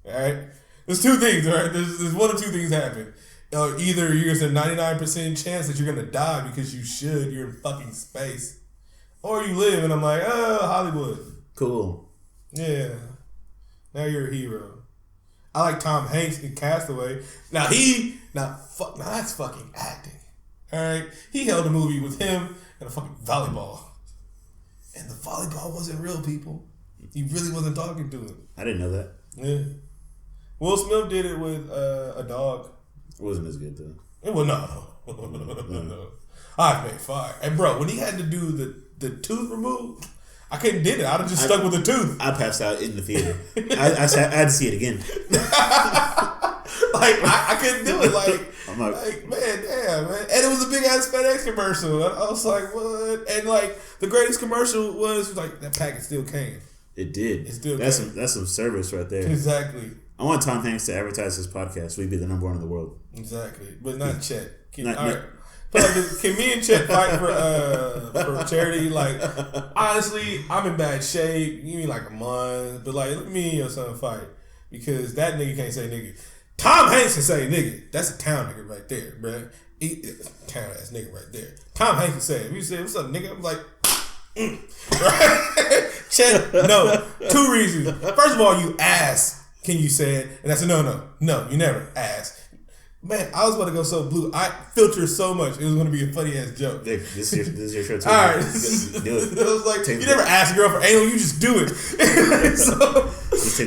All right? There's two things, all right? There's one of two things happen. Either there's a 99% chance that you're going to die because you're in fucking space. Or you live, and I'm like, Hollywood. Cool. Yeah. Now you're a hero. I like Tom Hanks in Castaway. Now that's fucking acting. All right? He held a movie with him and a fucking volleyball. And the volleyball wasn't real, people. He really wasn't talking to him. I didn't know that. Yeah. Will Smith did it with a dog. It wasn't as good, though. Well, no. I made fire. And bro, when he had to do the tooth removed, I couldn't did it. I'd have just stuck with the tooth. I passed out in the theater. I had to see it again. I couldn't do it. Man, damn, man. And it was a big ass FedEx commercial. I was like, what? And the greatest commercial was that package still came. It did. It still that's came. That's some service right there. Exactly. I want Tom Hanks to advertise his podcast. We'd be the number one in the world. Exactly, but not Chet. Can me and Chet fight for charity? Honestly, I'm in bad shape. Give me a month, but let me and your son fight because that nigga can't say nigga. Tom Hanks can say nigga. That's a town nigga right there, bro. Town ass nigga right there. Tom Hanks can say it. We say what's up, nigga. I'm like. Right? Chet, no. Two reasons. First of all, you ass. Can you say it? And I said, no, you never ask. Man, I was about to go so blue. I filter so much. It was going to be a funny ass joke. This is your show too. All right. Do it. It was like, you never ask a girl for anal, you just do it.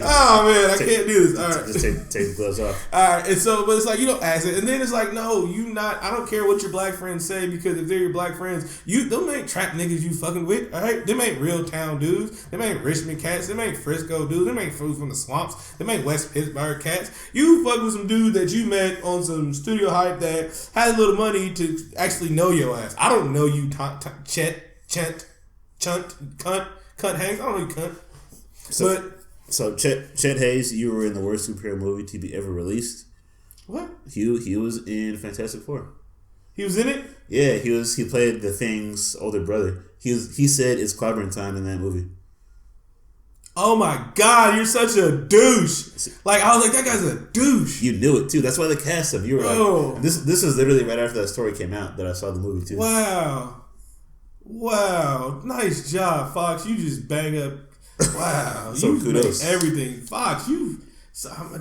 I can't do this. All right. Just take the gloves off. All right. And so, but it's you don't ask it. And then it's no, you not, I don't care what your black friends say because if they're your black friends, them ain't trap niggas you fucking with. All right. Them ain't real town dudes. Them ain't Richmond cats. Them ain't Frisco dudes. Them ain't fools from the swamps. Them ain't West Pittsburgh cats. You fuck with some dude that you met on some studio hype that has a little money to actually know your ass. I don't know you, Chet, Chunt, Cunt Hanks. I don't know you, cunt. So Chet Hayes, you were in the worst superhero movie to be ever released. What? He was in Fantastic Four. He was in it? Yeah, he played the Thing's older brother. He said it's clobbering time in that movie. Oh my God, you're such a douche. I was like, that guy's a douche. You knew it too. That's why they cast him. You were this is literally right after that story came out that I saw the movie too. Wow. Nice job, Fox. You just bang up. Wow. So you kudos. Everything. Fox,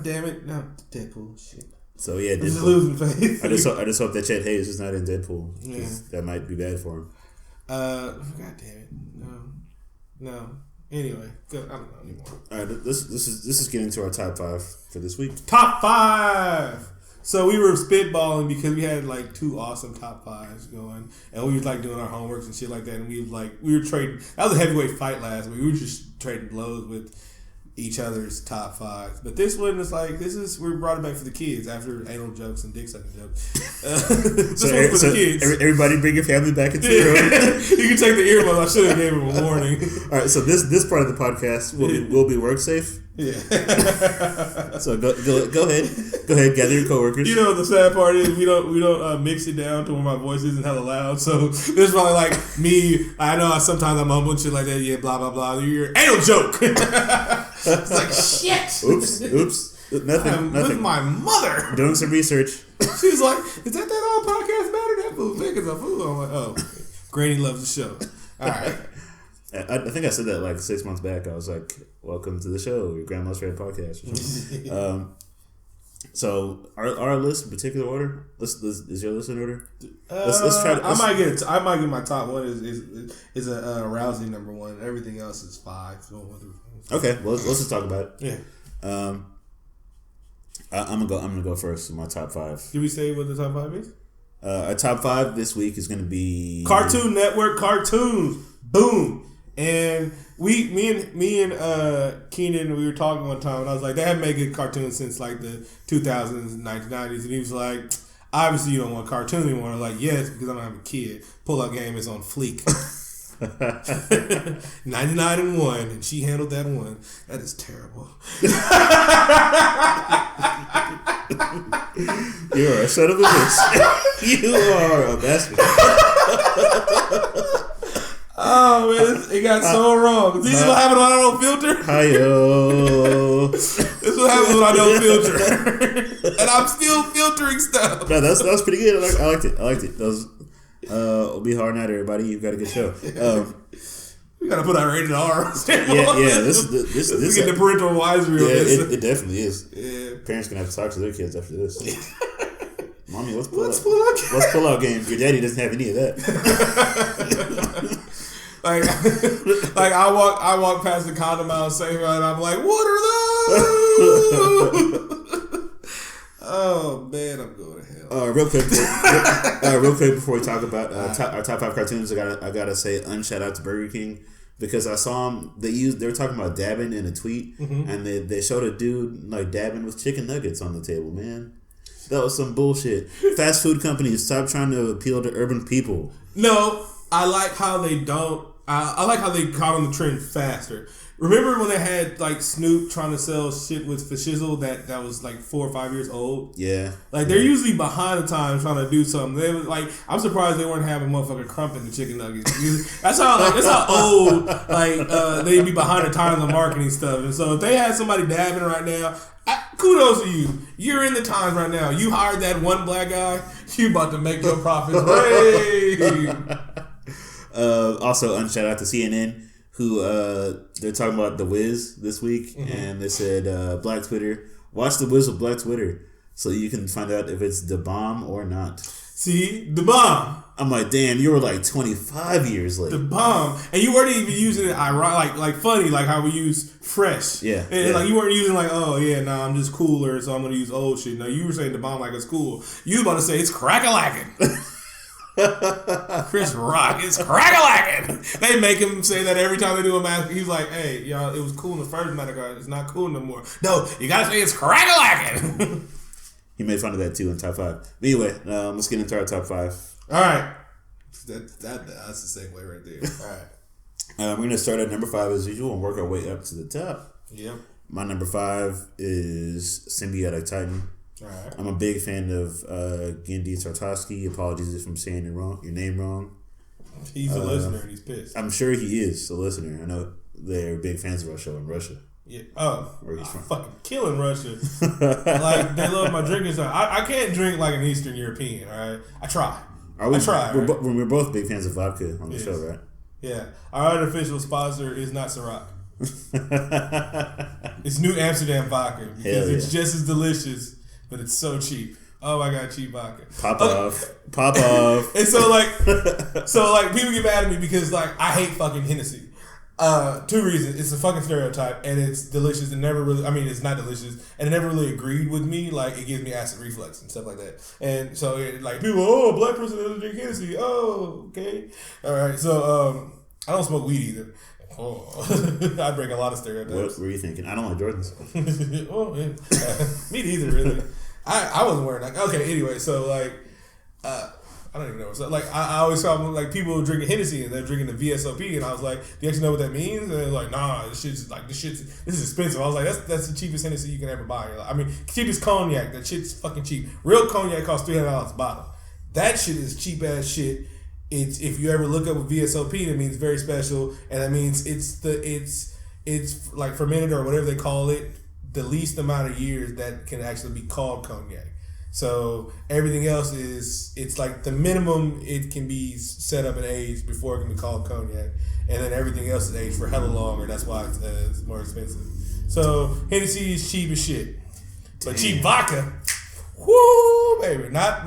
damn it. No, Deadpool shit. So yeah, I'm just losing faith. I just hope that Chet Hayes is not in Deadpool. Yeah. That might be bad for him. God damn it. No. Anyway, I don't know anymore. All right, this is getting to our top 5 for this week. Top 5. So we were spitballing because we had like 2 awesome top 5s going, and we was like doing our homeworks and shit like that. And we were trading. That was a heavyweight fight last week. We were just trading blows with each other's top 5s. But this one is like we brought it back for the kids after anal jokes and dick sucking jokes. This one's for the kids. Everybody bring your family back into the room. You can take the earbuds. I should have gave him a warning. All right, so this part of the podcast will be work safe. Yeah. So go ahead, gather your coworkers. You know the sad part is we don't mix it down to where my voice isn't hella loud. So this is probably like me. I know sometimes I'm mumbling shit like that. Yeah, blah blah blah. You're anal joke. It's like shit. Oops. Nothing. With my mother doing some research. She was like, "Is that all podcast matter? That fool's big as a fool." I'm like, "Oh, Granny loves the show." All right. I think I said that like 6 months back. I was like, "Welcome to the show, your grandma's favorite podcast." So our list in particular order. Is your list in order? Let's try to. I might get my top one is a rousing number 1. Everything else is 5. So okay, well let's just talk about it. Yeah. I'm gonna go first. My top 5. Did we say what the top 5 is? Our top 5 this week is gonna be Cartoon Network cartoons. Boom. And me and Keenan, we were talking one time, and I was like, they haven't made good cartoons since like the 2000s and 1990s. And he was like, obviously you don't want a cartoon anymore. I was like, yes, because I don't have a kid. Pull-Out Game is on fleek. 99-1, and she handled that one. That is terrible. You are a son of a bitch. You are a bastard. Oh man, it got so wrong. This is what happens when I don't filter. Hi-yo. This is what happens when I don't filter. And I'm still filtering stuff. No, that was pretty good. I liked it. That was, it'll be hard night, everybody. You've got a good show. We gotta put our rated R. Yeah. This we get the parental advisory on this. It definitely is. Yeah. Parents gonna have to talk to their kids after this. Mommy, what's Pull-Out Game? Your daddy doesn't have any of that. Like I walk past the condom aisle saying, and I'm like, what are those? Oh man, I'm going to hell. Real quick before we talk about our top 5 cartoons, I gotta say shout out to Burger King, because I saw them. They were talking about dabbing in a tweet, and they showed a dude like dabbing with chicken nuggets on the table. Man, that was some bullshit. Fast food companies, stop trying to appeal to urban people. No, I like how they don't. I like how they caught on the trend faster. Remember when they had like Snoop trying to sell shit with the shizzle that was like 4 or 5 years old? Yeah. Like they're usually behind the times trying to do something. They was like, I'm surprised they weren't having motherfucking crump in the chicken nuggets. That's how old they'd be behind the times on marketing stuff. And so if they had somebody dabbing right now, kudos to you. You're in the times right now. You hired that one black guy. You about to make your profits. Hey. Also, shout out to CNN, who they're talking about The Wiz this week, and they said Black Twitter, watch The Wiz with Black Twitter, so you can find out if it's the bomb or not. See, the bomb. I'm like, damn, you were like 25 years late. The bomb, and you weren't even using it like funny, like how we use fresh. Yeah, and like you weren't using like, oh yeah, nah, I'm just cooler, so I'm gonna use old shit. No, you were saying the bomb like it's cool. You was about to say it's crack-a-lackin'. Chris Rock is crack-a-lackin'. They make him say that every time they do a mask. He's like, hey, y'all, it was cool in the first Madagascar. It's not cool no more. No, you gotta say it's crack-a-lackin'. He made fun of that too in top 5. But anyway, let's get into our top 5. All right. That's the segue right there. All right. We're gonna start at number 5 as usual and work our way up to the top. Yep. My number 5 is Symbiotic Titan. Right. I'm a big fan of Gendy Tartakovsky. Apologies if I'm saying your name wrong. He's a listener and he's pissed. I'm sure he is a listener. I know they're big fans of our show in Russia. Yeah. Oh, where he's from. Fucking killing Russia. Like, they love my drinking style. I can't drink like an Eastern European, all right? I try. I try. We're both big fans of vodka on the show, right? Yeah. Our unofficial sponsor is not Chiraq. It's New Amsterdam vodka because it's just as delicious but it's so cheap. Oh my god, cheap vodka. Pop off. And so like people get mad at me because like I hate fucking Hennessy. 2 reasons. It's a fucking stereotype and it's delicious and never really, I mean, it's not delicious and it never really agreed with me. Like, it gives me acid reflux and stuff like that. And so, like, people, a black person doesn't drink Hennessy. Oh, okay. All right. So, I don't smoke weed either. Oh, I break a lot of stereotypes. What were you thinking? I don't like Jordans. Oh, yeah. Me neither, really. I wasn't wearing that. Okay, anyway, so, like, I don't even know. So, like, I always saw like people drinking Hennessy and they're drinking the VSOP, and I was like, "Do you actually know what that means?" And they're like, "Nah, this is expensive." I was like, "That's the cheapest Hennessy you can ever buy." I mean, cheapest cognac. That shit's fucking cheap. Real cognac costs $300 a bottle. That shit is cheap ass shit. It's if you ever look up a VSOP, that means very special, and that means it's like fermented or whatever they call it, the least amount of years that can actually be called cognac. So everything else it's like the minimum it can be set up and aged before it can be called cognac, and then everything else is aged for hella longer. That's why it's more expensive. So Hennessy is cheap as shit, but cheap vodka, whoo baby, not.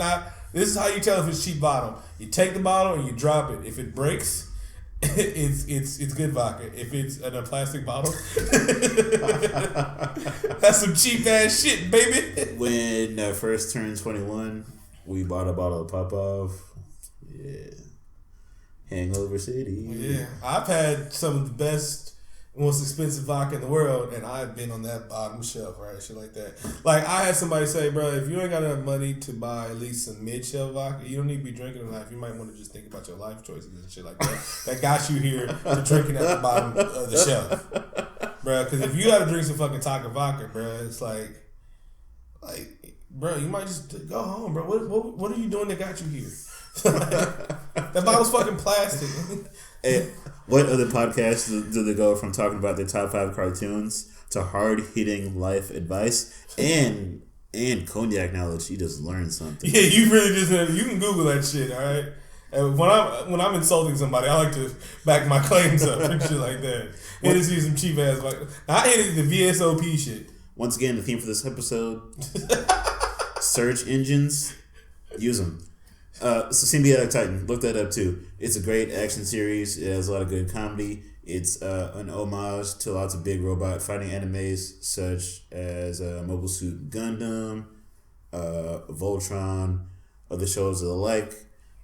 This is how you tell if it's cheap bottle. You take the bottle and you drop it. If it breaks, it's good vodka. If it's in a plastic bottle, that's some cheap ass shit, baby. When I first turned 21, we bought a bottle of Pop-Off. Yeah. Hangover City. Yeah. I've had some of the best, most expensive vodka in the world, and I've been on that bottom shelf, right? Shit like that. Like, I had somebody say, bro, if you ain't got enough money to buy at least some mid-shelf vodka, you don't need to be drinking in life. You might want to just think about your life choices and shit like that. That got you here to drinking at the bottom of the shelf. Bro, because if you got to drink some fucking Taka vodka, bro, it's like, bro, you might just go home, bro. What are you doing that got you here? That bottle's fucking plastic. Hey, what other podcasts do they go from talking about their top 5 cartoons to hard-hitting life advice and cognac knowledge? You just learned something. Yeah, you really just you can Google that shit, all right? And when I'm insulting somebody, I like to back my claims up and shit like that. And to see some cheap ass like I hated the VSOP shit. Once again, the theme for this episode: search engines, use them. So Symbiotic Titan, look that up too. It's a great action series. It has a lot of good comedy. It's an homage to lots of big robot fighting animes such as Mobile Suit Gundam, Voltron, other shows of the like.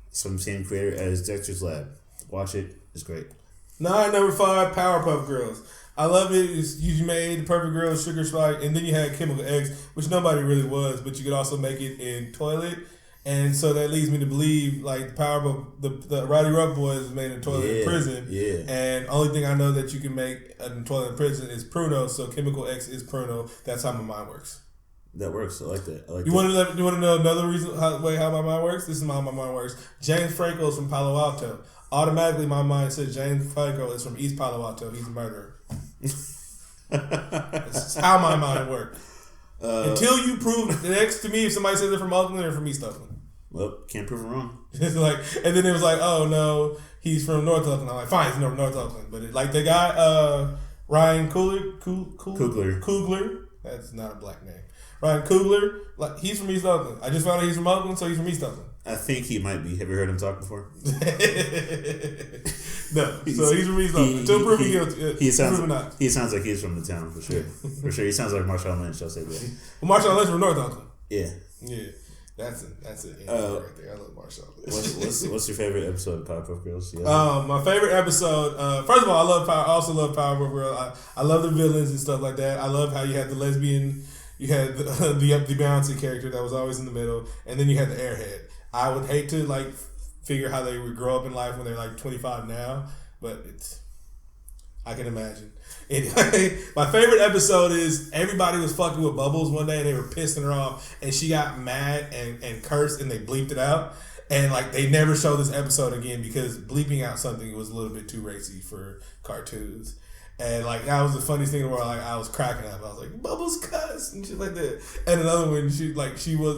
It's from the same creator as Dexter's Lab. Watch it. It's great. Number 5, Powerpuff Girls. I love it. You made the Perfect Girl, Sugar Spike, and then you had Chemical X, which nobody really was, but you could also make it in toilet. And so that leads me to believe, like, the Rowdy Rough Boys was made in toilet in prison. Yeah. And only thing I know that you can make in toilet in prison is Pruno. So Chemical X is Pruno. That's how my mind works. That works. I like that. You want to know another reason how my mind works? This is how my mind works. James Franco is from Palo Alto. Automatically, my mind says James Franco is from East Palo Alto. He's a murderer. This is how my mind works. Until you prove next to me, if somebody says they're from Oakland, they're from East Oakland. Well, can't prove it wrong. It's like, and then it was like, oh no, he's from North Oakland. I'm like, fine, he's from North Oakland, but like the guy, Ryan Coogler. That's not a black name. Ryan Coogler, like he's from East Oakland. I just found out he's from Oakland, so he's from East Oakland. I think he might be. Have you heard him talk before? No. So he's from East Oakland. Until proven guilty. He sounds like he's from the town for sure. For sure, he sounds like Marshawn Lynch. I'll say that. Well, Marshawn Lynch from North Oakland. Yeah. Yeah. That's it. Right there. I love Marshawn Lynch. What's your favorite episode of Powerpuff Girls? Yeah. My favorite episode. First of all, I also love Powerpuff Girls. I love the villains and stuff like that. I love how you had the lesbian. You had the Beyonce character that was always in the middle, and then you had the airhead. I would hate to like figure how they would grow up in life when they're like 25 now, but I can imagine. Anyway, my favorite episode is everybody was fucking with Bubbles one day and they were pissing her off, and she got mad and cursed and they bleeped it out, and like they never show this episode again because bleeping out something was a little bit too racy for cartoons. And like that was the funniest thing in the world. Like I was cracking up. I was like, "Bubbles cuss" and shit like that. And another one,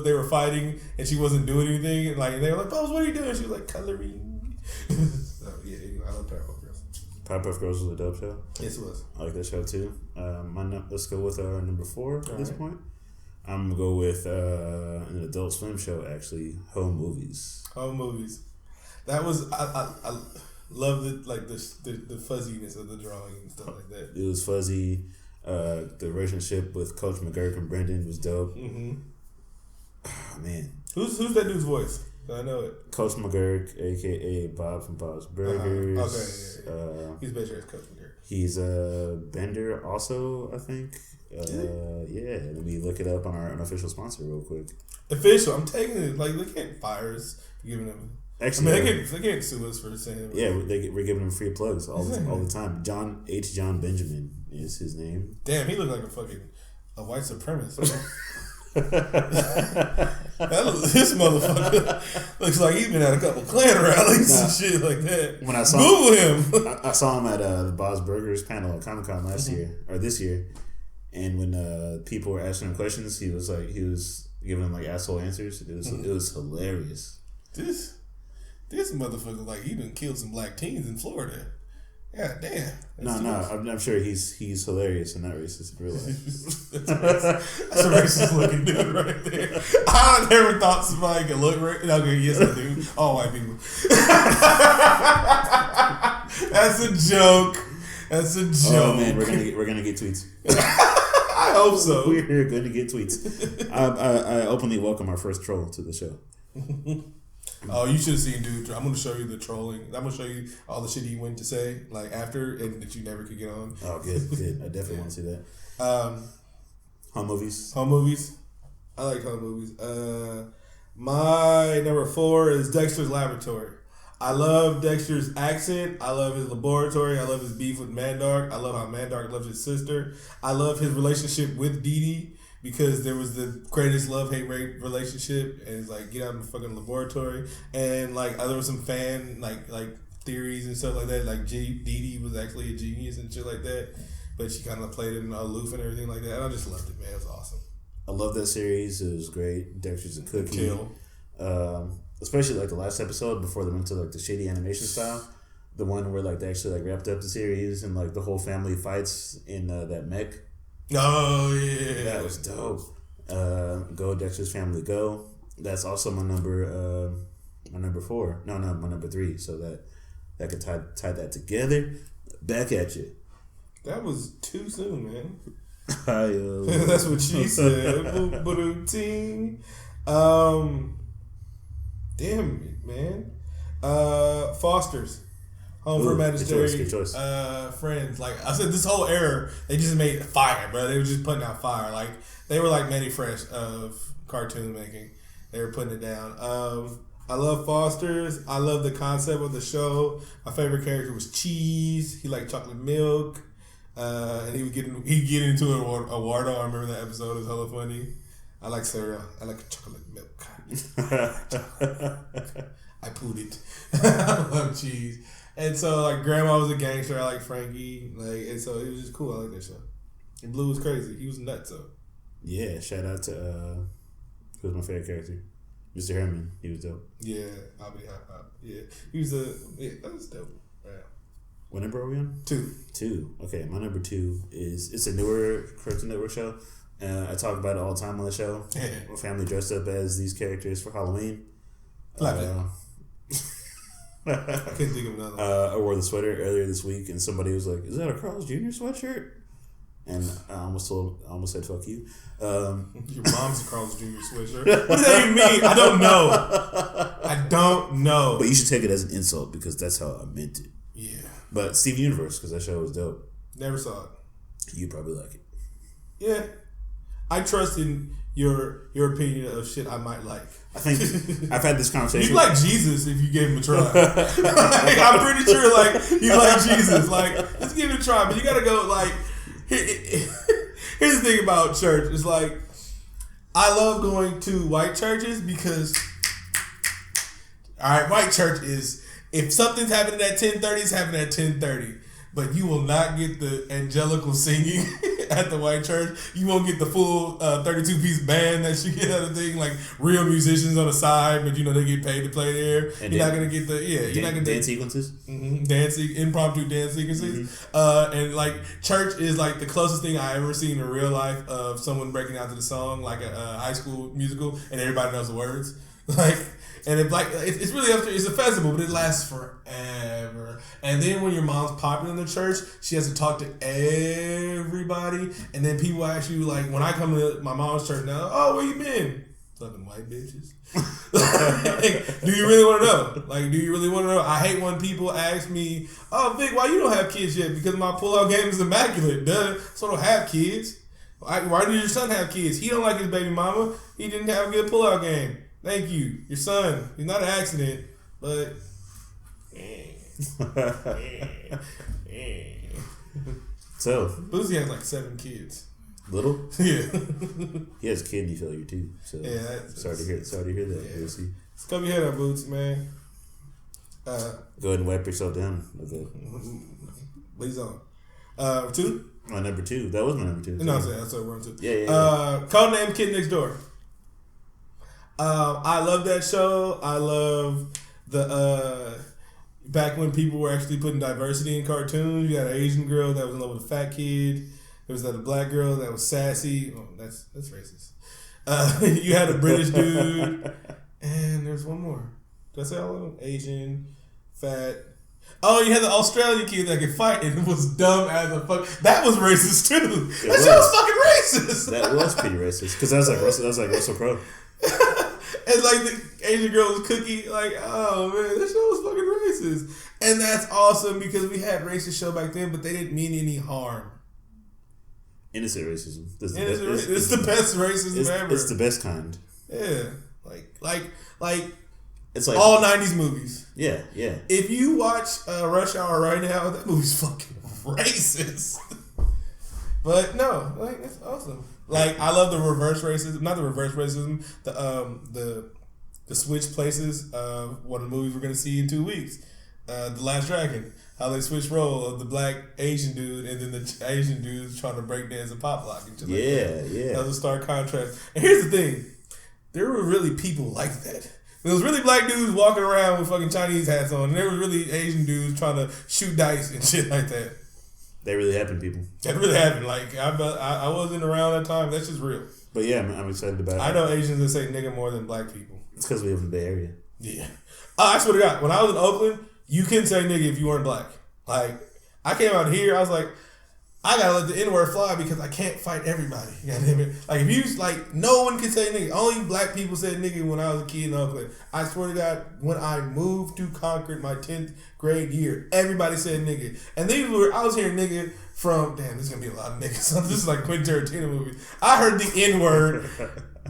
they were fighting and she wasn't doing anything. And like they were like, "Bubbles, what are you doing?" She was like, "Coloring." So yeah, I love Powerpuff Girls. Powerpuff Girls was a dope show. Yes, it was. I like that show too. Let's go with our number 4 at this point. I'm gonna go with an Adult Swim show. Actually, Home Movies. Home Movies. That was I love the fuzziness of the drawing and stuff like that. It was fuzzy. The relationship with Coach McGurk and Brendan was dope. Mm-hmm. Oh, man, who's that dude's voice? I know it. Coach McGurk, aka Bob from Bob's Burgers. Okay, yeah. He's better as Coach McGurk. He's a Bender, also, I think. Yeah. Let me look it up on our unofficial sponsor real quick. Official. I'm taking it. Like, they can't fire us for giving them. Actually, they can't sue us for saying it. Yeah, we're giving them free plugs all the time. John Benjamin is his name. Damn, he looked like a white supremacist. This motherfucker looks like he's been at a couple Klan rallies and shit like that. When I saw Google him, I saw him at the Bob's Burgers panel at Comic-Con last year or this year, and when people were asking him questions, he was giving them like asshole answers. It was hilarious. This motherfucker, like, he done killed some black teens in Florida. God damn. No, I'm sure he's hilarious and not racist in real life. That's a racist looking dude right there. I never thought somebody could look racist. Okay, yes I do. All white people. That's a joke. Oh man, we're gonna get tweets. I hope so. We're gonna get tweets. I openly welcome our first troll to the show. Oh, you should have seen dude. I'm going to show you the trolling. I'm going to show you all the shit he went to say, like, after, and that you never could get on. Oh, good. I definitely want to see that. Home movies. I like home movies. My number 4 is Dexter's Laboratory. I love Dexter's accent. I love his laboratory. I love his beef with Mandark. I love how Mandark loves his sister. I love his relationship with Dee Dee. Because there was the greatest love-hate relationship, and it's like, get out of the fucking laboratory, and like there was some fan like theories and stuff like that. Like Dee Dee was actually a genius and shit like that, but she kind of played it aloof and everything like that. And I just loved it, man. It was awesome. I love that series. It was great. Dexter's a cookie. Especially like the last episode before they went to like the shitty animation style. The one where like they actually like wrapped up the series and like the whole family fights in that mech. Oh yeah, that was dope. Go Dexter's Family Go. That's also my number 4. No, my number 3. So that could tie that together. Back at you. That was too soon, man. That's what she said. Boom, damn it, man. Foster's. Home for Magistrate. Good choice. Friends. Like I said, this whole era, they just made fire, bro. They were just putting out fire. Like they were like Manny Fresh of cartoon making. They were putting it down. I love Foster's. I love the concept of the show. My favorite character was Cheese. He liked chocolate milk. And he'd get into a Wardo. I remember that episode. It was hella funny. I like cereal. I like chocolate milk. I pooed it. I love Cheese. And so, like, Grandma was a gangster. I like Frankie. Like, and so it was just cool. I like that show. And Blue was crazy. He was nuts, though. Yeah, shout out to, who was my favorite character? Mr. Herman. He was dope. Yeah, Hoppity Hop Hop. Yeah. He was that was dope. Yeah. What number are we on? 2. Okay, my number 2 is, it's a newer Cartoon Network show. I talk about it all the time on the show. Yeah. My family dressed up as these characters for Halloween. I couldn't think of another. I wore the sweater earlier this week, and somebody was like, "Is that a Carl's Jr. sweatshirt?" And I almost said, "Fuck you." Your mom's a Carl's Jr. sweatshirt. What does that even mean? I don't know. But you should take it as an insult because that's how I meant it. Yeah. But Steven Universe, because that show was dope. Never saw it. You probably like it. Yeah. I trust in your opinion of shit I might like. I think I've had this conversation. You like Jesus if you gave him a try. Like, I'm pretty sure like you like Jesus. Like, let's give it a try. But you gotta go like here's the thing about church. It's like I love going to white churches because white church is if something's happening at 10:30, it's happening at 10:30. But you will not get the angelical singing at the white church. You won't get the full 32-piece band that you get at the thing, like real musicians on the side, but they get paid to play there. And you're not gonna get you're not gonna dance sequences, impromptu dance sequences, and like church is like the closest thing I ever seen in real life of someone breaking out to the song like a high school musical, and everybody knows the words, like. And it's really up to, it's a festival, but it lasts forever. And then when your mom's popular in the church, she has to talk to everybody. And then people ask you, like, when I come to my mom's church now, oh, where you been? Fucking white bitches. Do you really want to know? Like, do you really want to know? I hate when people ask me, oh, Vic, why you don't have kids yet? Because my pull-out game is immaculate. Duh. So I don't have kids. Why did your son have kids? He don't like his baby mama. He didn't have a good pull-out game. Thank you. Your son. He's not an accident, but... So... Boosie has like 7 kids. Little? Yeah. He has kidney failure too. So yeah, sorry to hear that, yeah. Boosie. Let's cover your head up, Boots, man. Go ahead and wipe yourself down. Okay. Please on. 2? My number 2. That was my number 2. No, that's what we're on 2. Yeah. Codename Kid Next Door. I love that show. I love the back when people were actually putting diversity in cartoons. You had an Asian girl that was in love with a fat kid. There was a black girl that was sassy. Oh, that's racist. You had a British dude, and there's one more. Did I say all of them? Asian, fat. Oh, you had the Australian kid that could fight, and it was dumb as a fuck. That was racist too. That shit was fucking racist. That was pretty racist because that was like Russell Crowe. And like the Asian girl was Cookie, like, oh man, this show was fucking racist. And that's awesome because we had racist show back then, but they didn't mean any harm. Innocent racism. It's the best racism ever. It's the best kind. Yeah, like it's like all 90s movies. Yeah. If you watch Rush Hour right now, that movie's fucking racist. But no, like it's awesome. Like I love the reverse racism, not the reverse racism, the switch places of one of the movies we're gonna see in 2 weeks, The Last Dragon. How they switch role of the black Asian dude and then the Asian dude's trying to break dance and pop lock and shit like that. Yeah. That was a stark contrast. And here's the thing, there were really people like that. There was really black dudes walking around with fucking Chinese hats on, and there was really Asian dudes trying to shoot dice and shit like that. That really happened, people. That really happened. Like I wasn't around that time. That's just real. But yeah, I'm excited about it. I know Asians that say nigga more than black people. It's because we live in the Bay Area. Yeah. I swear to God, when I was in Oakland, you couldn't say nigga if you weren't black. Like I came out here, I was like, I gotta let the N-word fly because I can't fight everybody. Goddamn it. Like if you like, no one can say nigga. Only black people said nigga when I was a kid in Oakland. I swear to God, when I moved to Concord my 10th grade year, everybody said nigga. And I was hearing nigga from, damn, this is gonna be a lot of niggas. This is like Quentin Tarantino movie. I heard the N-word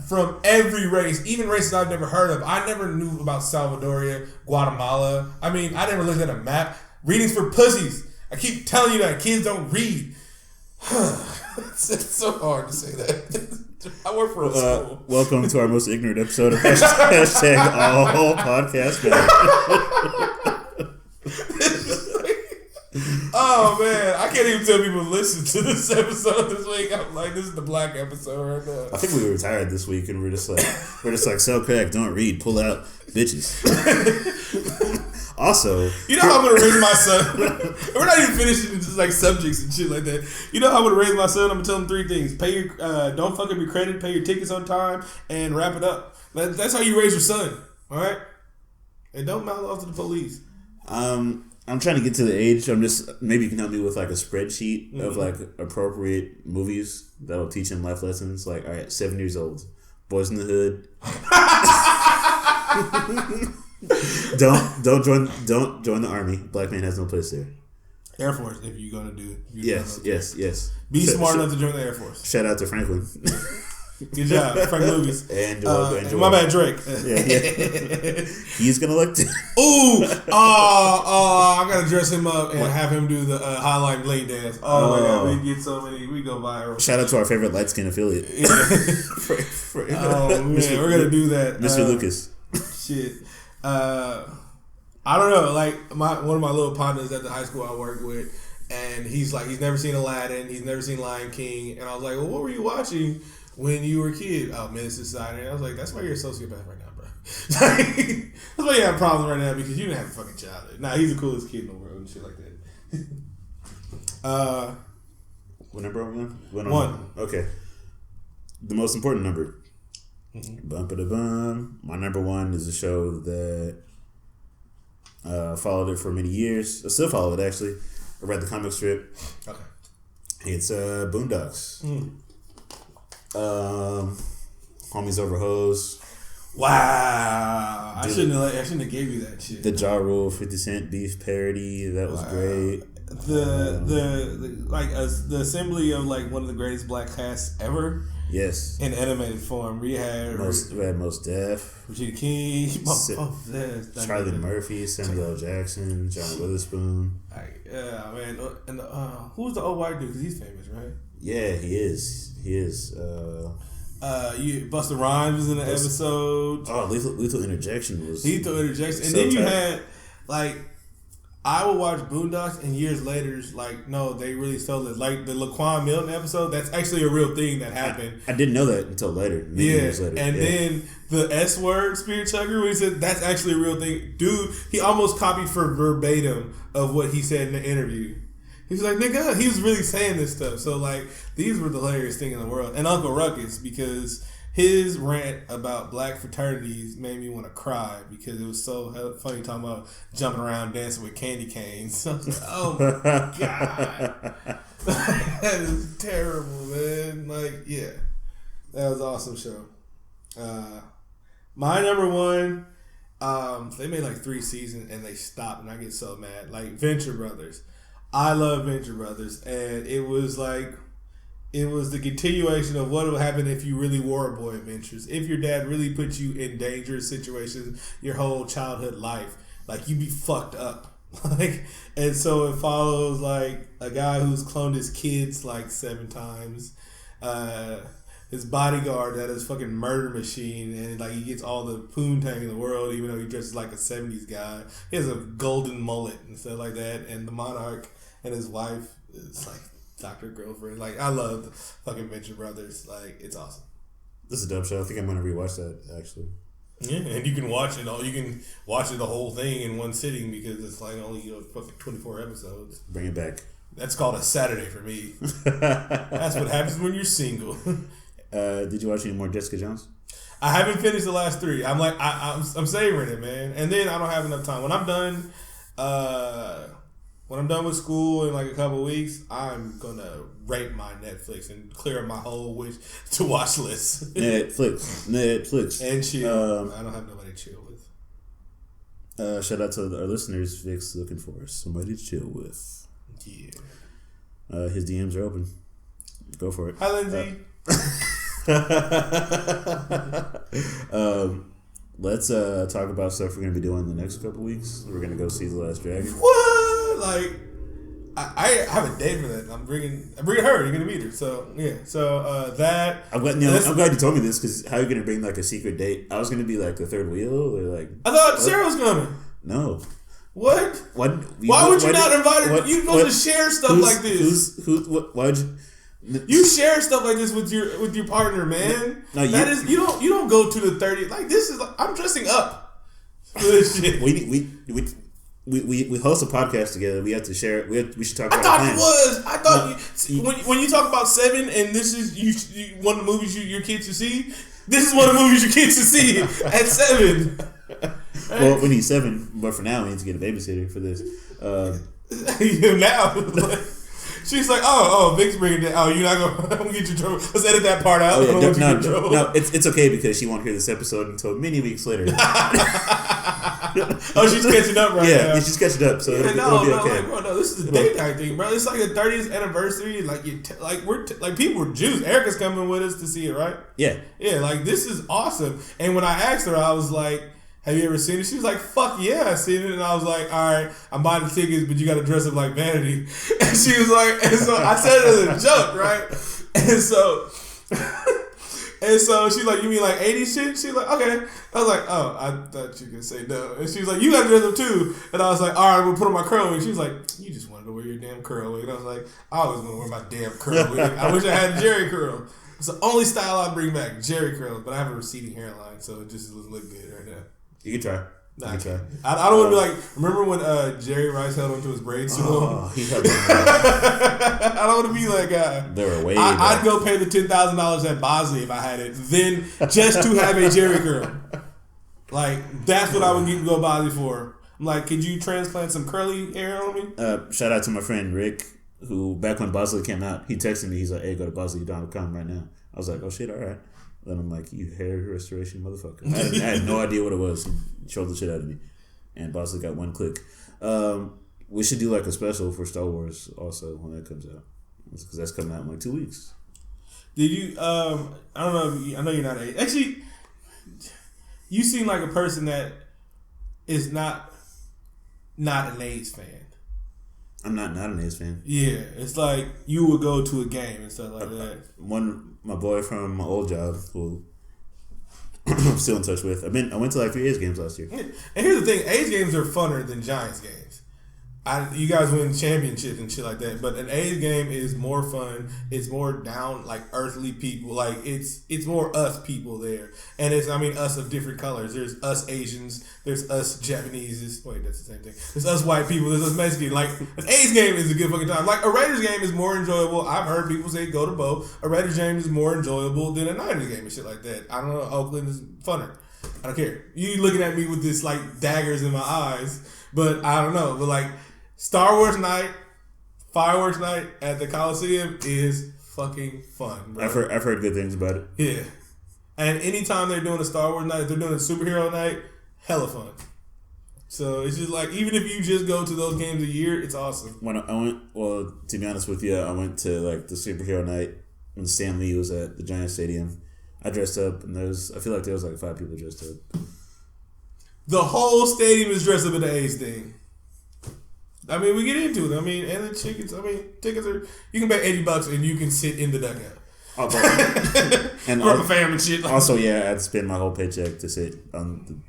from every race, even races I've never heard of. I never knew about Salvadoria, Guatemala. I mean, I never looked at a map. Readings for pussies. I keep telling you that kids don't read. It's so hard to say that. I work for a school. Welcome to our most ignorant episode of hashtag all podcast. Oh man, I can't even tell people to listen to this episode this week. I'm like, this is the black episode right now. I think we were retired this week, and we're just like sell crack, don't read, pull out, bitches. Also, you know how I'm gonna raise my son? We're not even finishing just like subjects and shit like that. You know how I'm gonna raise my son? I'm gonna tell him 3 things: pay your, don't fuck up your credit, pay your tickets on time, and wrap it up. That's how you raise your son, all right? And don't mouth off to the police. I'm trying to get to the age. Maybe you can help me with like a spreadsheet of like appropriate movies that'll teach him life lessons. Like, all right, 7 years old, Boys in the Hood. Don't join the army. Black man has no place there. Air Force, if you're gonna do. Yes. Be smart enough to join the Air Force. Shout out to Franklin. Good job, Frank Movies. And my bad, Drake. Yeah. He's gonna look. I gotta dress him up and have him do the highlight blade dance. Oh my God, we get so many. We go viral. Shout out to our favorite light skin affiliate. Oh man, we're gonna do that, Mr. Lucas. Shit. I don't know. Like one of my little partners at the high school I work with, And he's like, he's never seen Aladdin, he's never seen Lion King, and I was like, well, what were you watching when you were a kid? Oh, Menace to Society. And I was like, that's why you're a sociopath right now, bro. That's why you have problems right now, because you didn't have a fucking childhood. Nah, he's the coolest kid in the world and shit like that. What number are we on? One. Okay. The most important number. Mm-hmm. Bum-ba-da-bum. My number one is a show that followed it for many years. I still follow it, actually. I read the comic strip. Okay. It's Boondocks. Homies Over Hoes. Wow. I shouldn't have gave you that shit. The Ja Rule 50 Cent beef parody. That was great. The assembly of like one of the greatest black casts ever. Yes. In animated form. We had Mos Def, Regina King, Charlie Murphy, Samuel L. Jackson, John Witherspoon. Yeah, man. And who's the old white dude? Because he's famous, right? Yeah, he is. Busta Rhymes was in the episode. Oh, Lethal Interjection was. Lethal Interjection. And then you had, like, I would watch Boondocks, and years later, like, no, they really sold it. Like, the Laquan Milton episode, that's actually a real thing that happened. I didn't know that until later. Years later. And then the S word, Spirit Chugger, where he said, that's actually a real thing. Dude, he almost copied for verbatim of what he said in the interview. He was like, nigga, he was really saying this stuff. So, like, these were the hilarious thing in the world. And Uncle Ruckus, because his rant about black fraternities made me want to cry because it was so funny talking about jumping around dancing with candy canes. I was like, oh my God. That is terrible, man. Like, yeah. That was an awesome show. My number one, they made like 3 seasons and they stopped, and I get so mad. Like, Venture Brothers. I love Venture Brothers, and it was like, it was the continuation of what would happen if you really were a boy adventures. If your dad really put you in dangerous situations your whole childhood life, like, you'd be fucked up. Like, and so it follows like a guy who's cloned his kids like 7 times, his bodyguard that is fucking murder machine, and like he gets all the poontang in the world, even though he dresses like a 70s guy. He has a golden mullet and stuff like that, and the monarch and his wife is like Dr. Girlfriend. Like, I love fucking Venture Brothers. Like, it's awesome. This is a dope show. I think I'm gonna rewatch that actually. Yeah, and you can watch it all. You can watch it the whole thing in one sitting because it's like only fucking 24 episodes. Bring it back. That's called a Saturday for me. That's what happens when you're single. Did you watch any more Jessica Jones? I haven't finished the last 3. I'm like, I'm savoring it, man. And then I don't have enough time. When I'm done, with school in like a couple of weeks, I'm gonna rape my Netflix and clear my whole wish to watch list. Netflix, and chill. I don't have nobody to chill with. Shout out to our listeners. Vic's looking for somebody to chill with. Yeah. His DMs are open. Go for it. Hi, Lindsay. Let's talk about stuff we're gonna be doing in the next couple weeks. We're gonna go see The Last Dragon. What? Like, I have a date for that. I'm bringing her. You're gonna meet her. So yeah. So that. I'm glad you told me this, because how are you gonna bring like a secret date? I was gonna be like the third wheel, or like. I thought Sarah was coming. No. What? Why would you not invite her? You're supposed to share stuff like this. Why would you? You share stuff like this with your partner, man. No, you don't go to the 30. Like, this is, I'm dressing up for this shit. We host a podcast together. We have to share it. We should talk about. I thought when you talk about 7 and this is you one of the movies your kids should see. This is one of the movies your kids should see at 7. Well, we need 7, but for now we need to get a babysitter for this. Now. She's like, oh, Vic's bringing it. Oh, you're not going to get your trouble. Let's edit that part out. Oh, yeah, no, it's okay because she won't hear this episode until many weeks later. Oh, she's catching up right now. Yeah, she's catching up, so it'll be okay. Like, bro, no, this is a date night thing, bro. It's like the 30th anniversary. Like, we're people are Jews. Erica's coming with us to see it, right? Yeah. Yeah, like, this is awesome. And when I asked her, I was like, have you ever seen it? She was like, fuck yeah, I seen it. And I was like, all right, I'm buying the tickets, but you got to dress up like Vanity. And she was like, and so I said it as a joke, right? And so And so she's like, you mean like 80s shit? She's like, okay. I was like, oh, I thought you could say no. And she was like, you got to dress up too. And I was like, all right, we'll put on my curl wig. She was like, you just wanted to wear your damn curl wig. And I was like, I always want to wear my damn curl wig. I wish I had a Jerry curl. It's the only style I bring back, Jerry curls. But I have a receding hairline, so it just doesn't look good right now. You can try. Nah, I don't want to be like. Remember when Jerry Rice held onto his braids? He held on. I don't want to be that guy. They were way. I'd go pay the $10,000 at Bosley if I had it, then just to have a Jerry curl. Like that's what I would go Bosley for. I'm like, could you transplant some curly hair on me? Shout out to my friend Rick, who back when Bosley came out, he texted me. He's like, "Hey, go to Bosley. You don't have to come right now." I was like, "Oh shit, all right." Then I'm like, "You hair restoration motherfucker." I had no idea what it was. He trolled the shit out of me. And Bosley got one click. We should do like a special for Star Wars also when that comes out. Because that's coming out in like 2 weeks. Did you, I don't know, I know you're not actually, you seem like a person that is not an A's fan. I'm not an A's fan. Yeah, it's like you would go to a game and stuff like that. My boy from my old job, who I'm still in touch with. I went to like 3 A's games last year. And here's the thing: A's games are funner than Giants games. You guys win championships and shit like that, but an A's game is more fun. It's more down like earthly people. Like it's more us people there, and it's us of different colors. There's us Asians. There's us Japanese. Wait, that's the same thing. There's us white people. There's us Mexican. Like an A's game is a good fucking time. Like a Raiders game is more enjoyable. I've heard people say go to both. A Raiders game is more enjoyable than a Niners game and shit like that. I don't know. Oakland is funner. I don't care. You looking at me with this like daggers in my eyes, but I don't know. But like. Star Wars night, fireworks night at the Coliseum is fucking fun, bro. I've heard good things about it. Yeah. And anytime they're doing a Star Wars night, if they're doing a superhero night, hella fun. So it's just like, even if you just go to those games a year, it's awesome. When I went, well, to be honest with you, I went to like the superhero night when Stan Lee was at the Giants Stadium. I dressed up, and I feel like there was like 5 people dressed up. The whole stadium is dressed up in the A's thing. We get into it. And the tickets. Tickets are. You can pay $80 and you can sit in the dugout. And for a fam and shit. Also, yeah, I had to spend my whole paycheck to sit on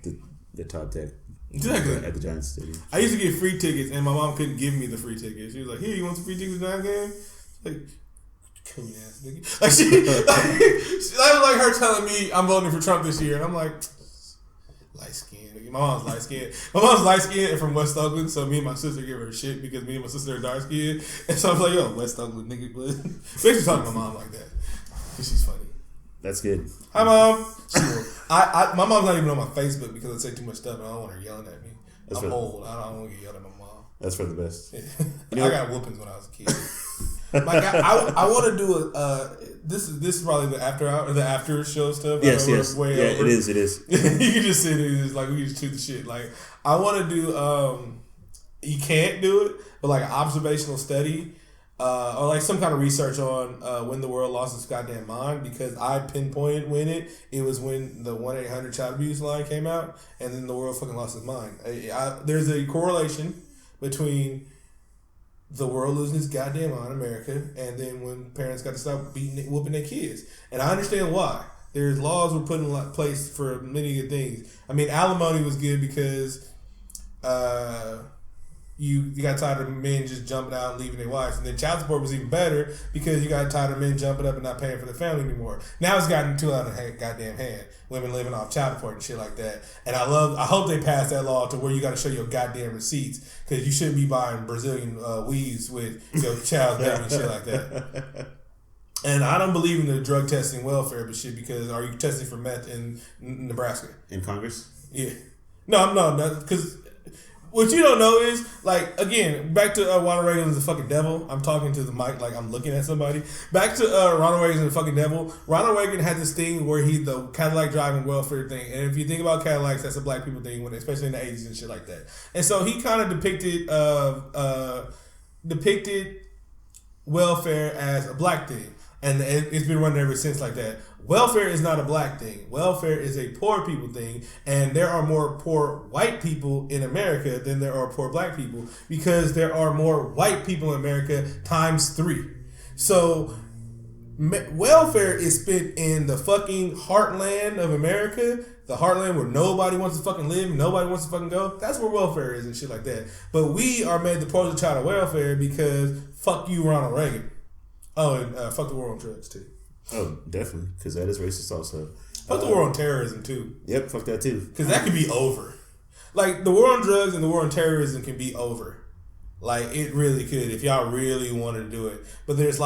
the top deck. Exactly. At the Giants Stadium. I used to get free tickets, and my mom couldn't give me the free tickets. She was like, "Here, you want some free tickets to the Giants game?" Like, come here, ass nigga. That was like her telling me I'm voting for Trump this year, and I'm like, light skin. My mom's light skinned. My mom's light skinned and from West Oakland, so me and my sister give her shit because me and my sister are dark skinned. And so I was like, yo, West Oakland nigga. Basically talking to my mom like that. Because she's funny. That's good. Hi, Mom. My mom's not even on my Facebook because I say too much stuff and I don't want her yelling at me. I'm old. I don't want to get yelled at my mom. That's for the best. I got whoopings when I was a kid. Like I want to do this is probably the after show stuff. Yes. It is. You can just sit there and just like we can just shoot the shit. Like I want to do you can't do it, but like an observational study or like some kind of research on when the world lost its goddamn mind, because I pinpointed when it was when the 1-800 child abuse line came out, and then the world fucking lost its mind. There's a correlation between the world losing its goddamn mind, America, and then when parents got to stop whooping their kids. And I understand why. There's laws were put in place for many good things. Alimony was good because you got tired of men just jumping out and leaving their wives. And then child support was even better because you got tired of men jumping up and not paying for their family anymore. Now it's gotten too out of goddamn hand. Women living off child support and shit like that. And I hope they pass that law to where you got to show your goddamn receipts, because you shouldn't be buying Brazilian weaves with your child's baby and shit like that. And I don't believe in the drug testing welfare but shit, because are you testing for meth in Nebraska? In Congress? Yeah. No, because what you don't know is, like, again, back to Ronald Reagan is the fucking devil. I'm talking to the mic like I'm looking at somebody. Back to Ronald Reagan is the fucking devil. Ronald Reagan had this thing where the Cadillac driving welfare thing. And if you think about Cadillacs, that's a black people thing, especially in the 80s and shit like that. And so he kind of depicted welfare as a black thing. And it's been running ever since like that. Welfare is not a black thing. Welfare is a poor people thing. And there are more poor white people in America than there are poor black people, because there are more white people in America times 3. So Welfare is spent in the fucking heartland of America, the heartland where nobody wants to fucking live, nobody wants to fucking go. That's where welfare is and shit like that. But we are made the poster child of welfare because fuck you, Ronald Reagan. Oh, and fuck the war on drugs too. Oh, definitely, because that is racist also. Fuck the war on terrorism too. Yep, fuck that too. Because that could be over. Like, the war on drugs and the war on terrorism can be over. Like, it really could if y'all really wanted to do it. But there's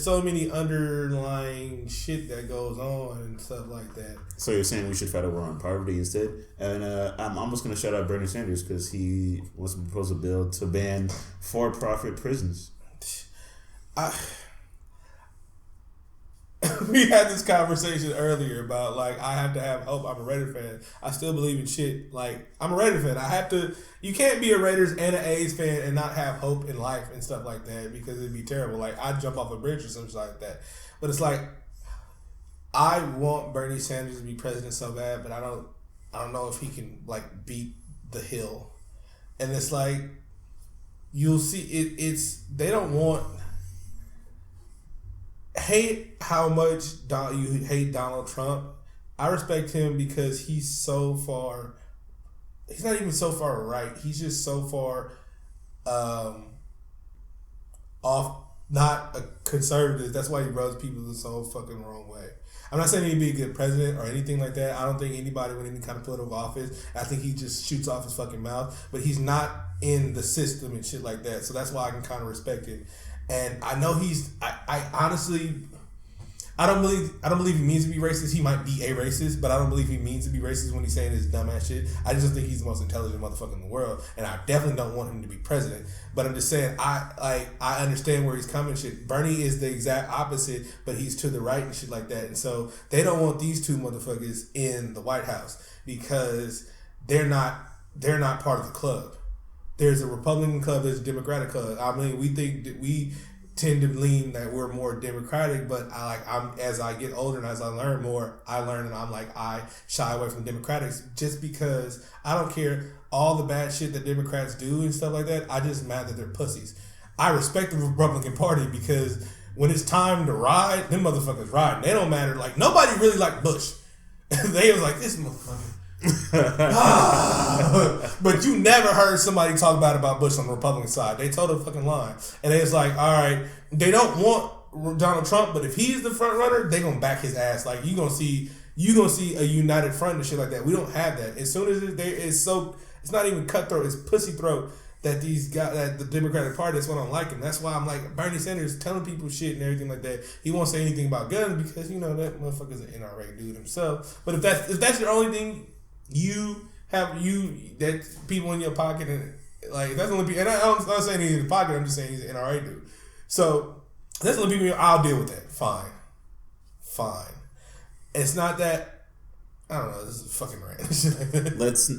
so many underlying shit that goes on and stuff like that. So you're saying we should fight a war on poverty instead? And I'm almost going to shout out Bernie Sanders because he wants to propose a bill to ban for-profit prisons. We had this conversation earlier about, like, I have to have hope. I'm a Raider fan. I still believe in shit. Like, I'm a Raider fan. I have to. You can't be a Raiders and an A's fan and not have hope in life and stuff like that because it'd be terrible. Like, I'd jump off a bridge or something like that. But it's like, I want Bernie Sanders to be president so bad, but I don't know if he can, like, beat the hill. And it's like, you'll see it's they don't want. Hate how much you hate Donald Trump. I respect him because he's so far. He's not even so far right. He's just so far off. Not a conservative. That's why he rubs people the so fucking wrong way. I'm not saying he'd be a good president or anything like that. I don't think anybody with any kind of political office. I think he just shoots off his fucking mouth. But he's not in the system and shit like that. So that's why I can kind of respect him. And I know I honestly, I don't believe he means to be racist. He might be a racist, but I don't believe he means to be racist when he's saying this dumbass shit. I just think he's the most intelligent motherfucker in the world, and I definitely don't want him to be president. But I'm just saying, I understand where he's coming. Shit, Bernie is the exact opposite, but he's to the right and shit like that. And so they don't want these two motherfuckers in the White House because they're not part of the club. There's a Republican club, there's a Democratic club. I mean, we think that we tend to lean that we're more Democratic, but as I get older and as I learn more, and I'm like, I shy away from Democrats just because I don't care all the bad shit that Democrats do and stuff like that. I just mad that they're pussies. I respect the Republican Party because when it's time to ride, them motherfuckers ride. They don't matter. Like, nobody really liked Bush. They was like, this motherfucker. But you never heard somebody talk bad about Bush on the Republican side. They told a fucking lie. And it's like, all right, they don't want Donald Trump, but if he's the front runner, they gonna back his ass. Like, you gonna see a united front and shit like that. We don't have that. As soon as it's not even cutthroat, it's pussy throat that these guys, that the Democratic Party, that's what I'm liking. That's why I'm like, Bernie Sanders telling people shit and everything like that. He won't say anything about guns because, you know, that motherfucker's an NRA dude himself. But if that's your only thing that people in your pocket, and like, that's the only people, and I'm not saying he's in the pocket, I'm just saying he's an NRA dude. So that's the only people, I'll deal with that. Fine. It's not that, I don't know, this is a fucking rant. Let's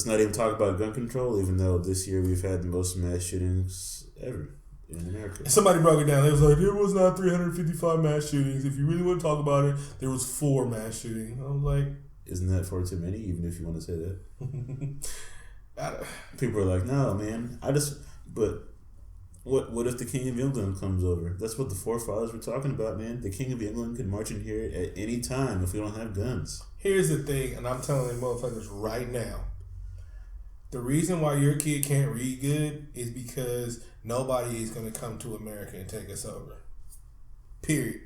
not even talk about gun control, even though this year we've had the most mass shootings ever in America. Somebody broke it down. It was like, there was not 355 mass shootings. If you really want to talk about it, there was 4 mass shootings. I was like, isn't that 4 too many, even if you want to say that? People are like, no, man. But what if the King of England comes over? That's what the forefathers were talking about, man. The King of England can march in here at any time if we don't have guns. Here's the thing, and I'm telling you motherfuckers right now. The reason why your kid can't read good is because nobody is going to come to America and take us over. Period.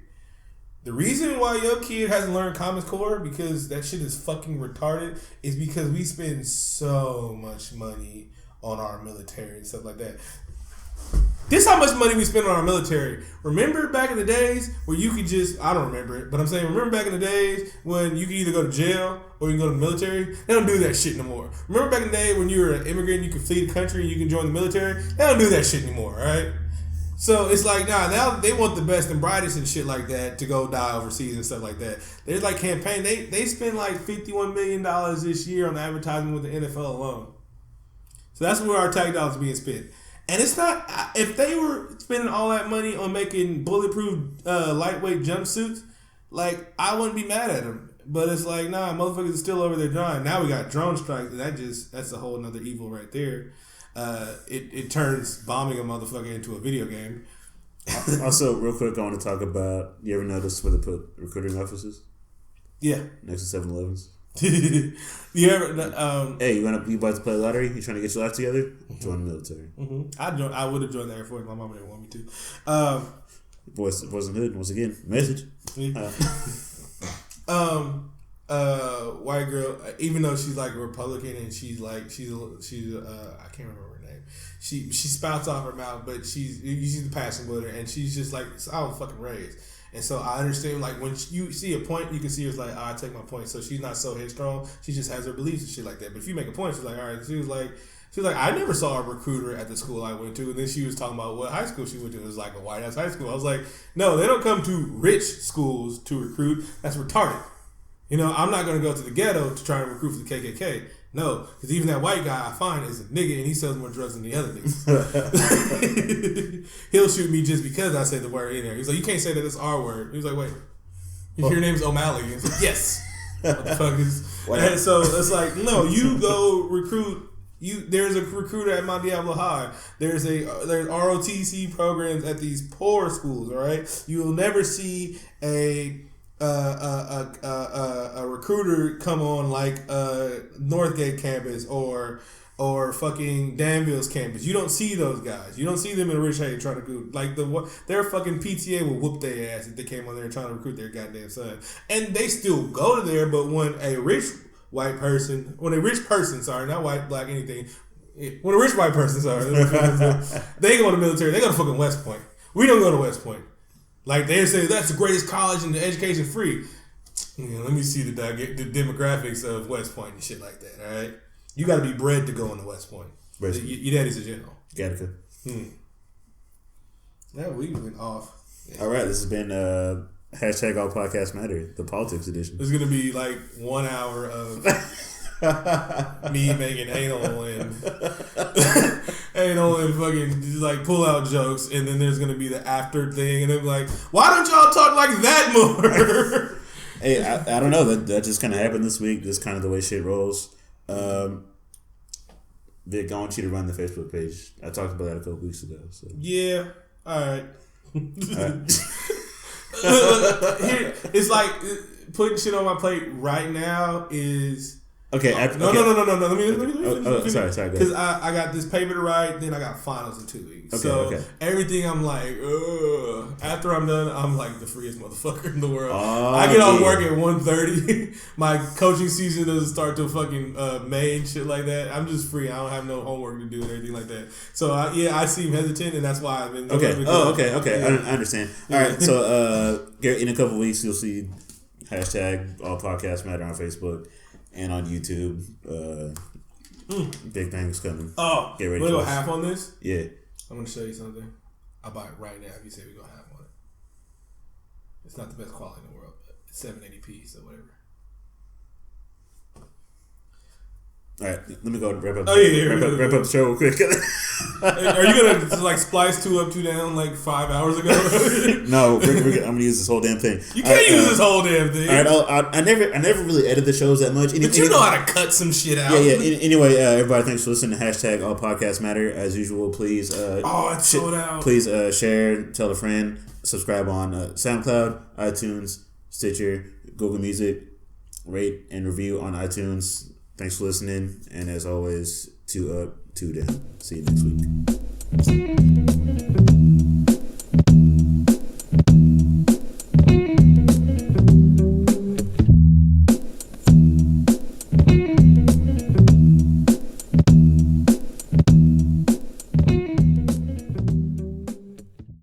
The reason why your kid hasn't learned Common Core, because that shit is fucking retarded, is because we spend so much money on our military and stuff like that. This is how much money we spend on our military. Remember back in the days where you could just, I don't remember it, but I'm saying, remember back in the days when you could either go to jail or you can go to the military? They don't do that shit no more. Remember back in the day when you were an immigrant, you could flee the country and you can join the military? They don't do that shit anymore, right? So it's like, now they want the best and brightest and shit like that to go die overseas and stuff like that. There's like campaign. They spend like $51 million this year on advertising with the NFL alone. So that's where our tax dollars are being spent. And it's not, if they were spending all that money on making bulletproof lightweight jumpsuits, like, I wouldn't be mad at them. But it's like, nah, motherfuckers are still over there dying. Now we got drone strikes. That's a whole nother evil right there. It turns bombing a motherfucker into a video game. Also, real quick, I want to talk about. You ever notice where they put recruiting offices? Yeah. Next to 7-Elevens. You ever? Hey, you about to play lottery? You trying to get your life together? Join the military. I would have joined the Air Force. My mama didn't want me to. Boys and hood. Once again, message. White girl. Even though she's like a Republican and she's I can't remember her name. She spouts off her mouth, but you see the passion with her, and she's just like, I was fucking raised. And so I understand, like, when you see a point, you can see her like, I take my point. So she's not so headstrong. She just has her beliefs and shit like that. But if you make a point, she's like, all right. She was like, I never saw a recruiter at the school I went to. And then she was talking about what high school she went to. It was like a white ass high school. I was like, no, they don't come to rich schools to recruit. That's retarded. You know, I'm not going to go to the ghetto to try and recruit for the KKK. No, because even that white guy I find is a nigga and he sells more drugs than the other niggas. He'll shoot me just because I say the word in there. He's like, you can't say that it's our word. He's like, wait, your name's O'Malley. He's like, yes. Motherfuckers. And so it's like, no, you go recruit. There's a recruiter at Mount Diablo High. There's ROTC programs at these poor schools. All right, you'll never see a recruiter come on like Northgate campus or fucking Danville's campus. You don't see those guys. You don't see them in Rich Hay trying to go like their fucking PTA will whoop their ass if they came on there trying to recruit their goddamn son. And they still go to there, but when a rich person, sorry, not white, black, anything. When a rich white person, sorry, they go to the military. They go to fucking West Point. We don't go to West Point. Like they say, that's the greatest college and the education free. Let me see the demographics of West Point and shit like that. All right, you got to be bred to go into West Point. Your daddy's a general. Gattaca. Yeah, we went off. Yeah. All right, this has been hashtag All Podcasts Matter, the politics edition. It's gonna be like 1 hour of me making anal and fucking just like pull out jokes, and then there's gonna be the after thing, and they're like, why don't y'all talk like that more? Hey, I don't know, that just kind of happened this week. Just kind of the way shit rolls. Vic, I want you to run the Facebook page. I talked about that a couple weeks ago. So. Yeah, all right. It's like putting shit on my plate right now is okay. No. Let me sorry. Because I got this paper to write, then I got finals in 2 weeks. So everything I'm like, ugh. After I'm done, I'm like the freest motherfucker in the world. I get off work at 1:30. My coaching season doesn't start till fucking May and shit like that. I'm just free. I don't have no homework to do and everything like that. So I seem hesitant, and that's why I've been. Okay. Okay. Yeah. I understand. All right. So in a couple weeks, you'll see hashtag All Podcasts Matter on Facebook. And on YouTube, Big Bang's coming. Oh, get ready. We'll go half on this. Yeah, I'm gonna show you something. I'll buy it right now if you say we go half on it. It's not the best quality in the world, but it's 780p, so whatever. All right, let me go wrap up. Wrap up the show real quick. Are you gonna like splice 2 up, 2 down like 5 hours ago? No, I'm gonna use this whole damn thing. You can't use this whole damn thing. All right, I never really edit the shows that much. But you know how to cut some shit out. Yeah. Anyway, everybody, thanks for listening to hashtag All Podcasts Matter. As usual, please. It's sold out. Please share, tell a friend, subscribe on SoundCloud, iTunes, Stitcher, Google Music, rate and review on iTunes. Thanks for listening, and as always, 2 up, 2 down. See you next week.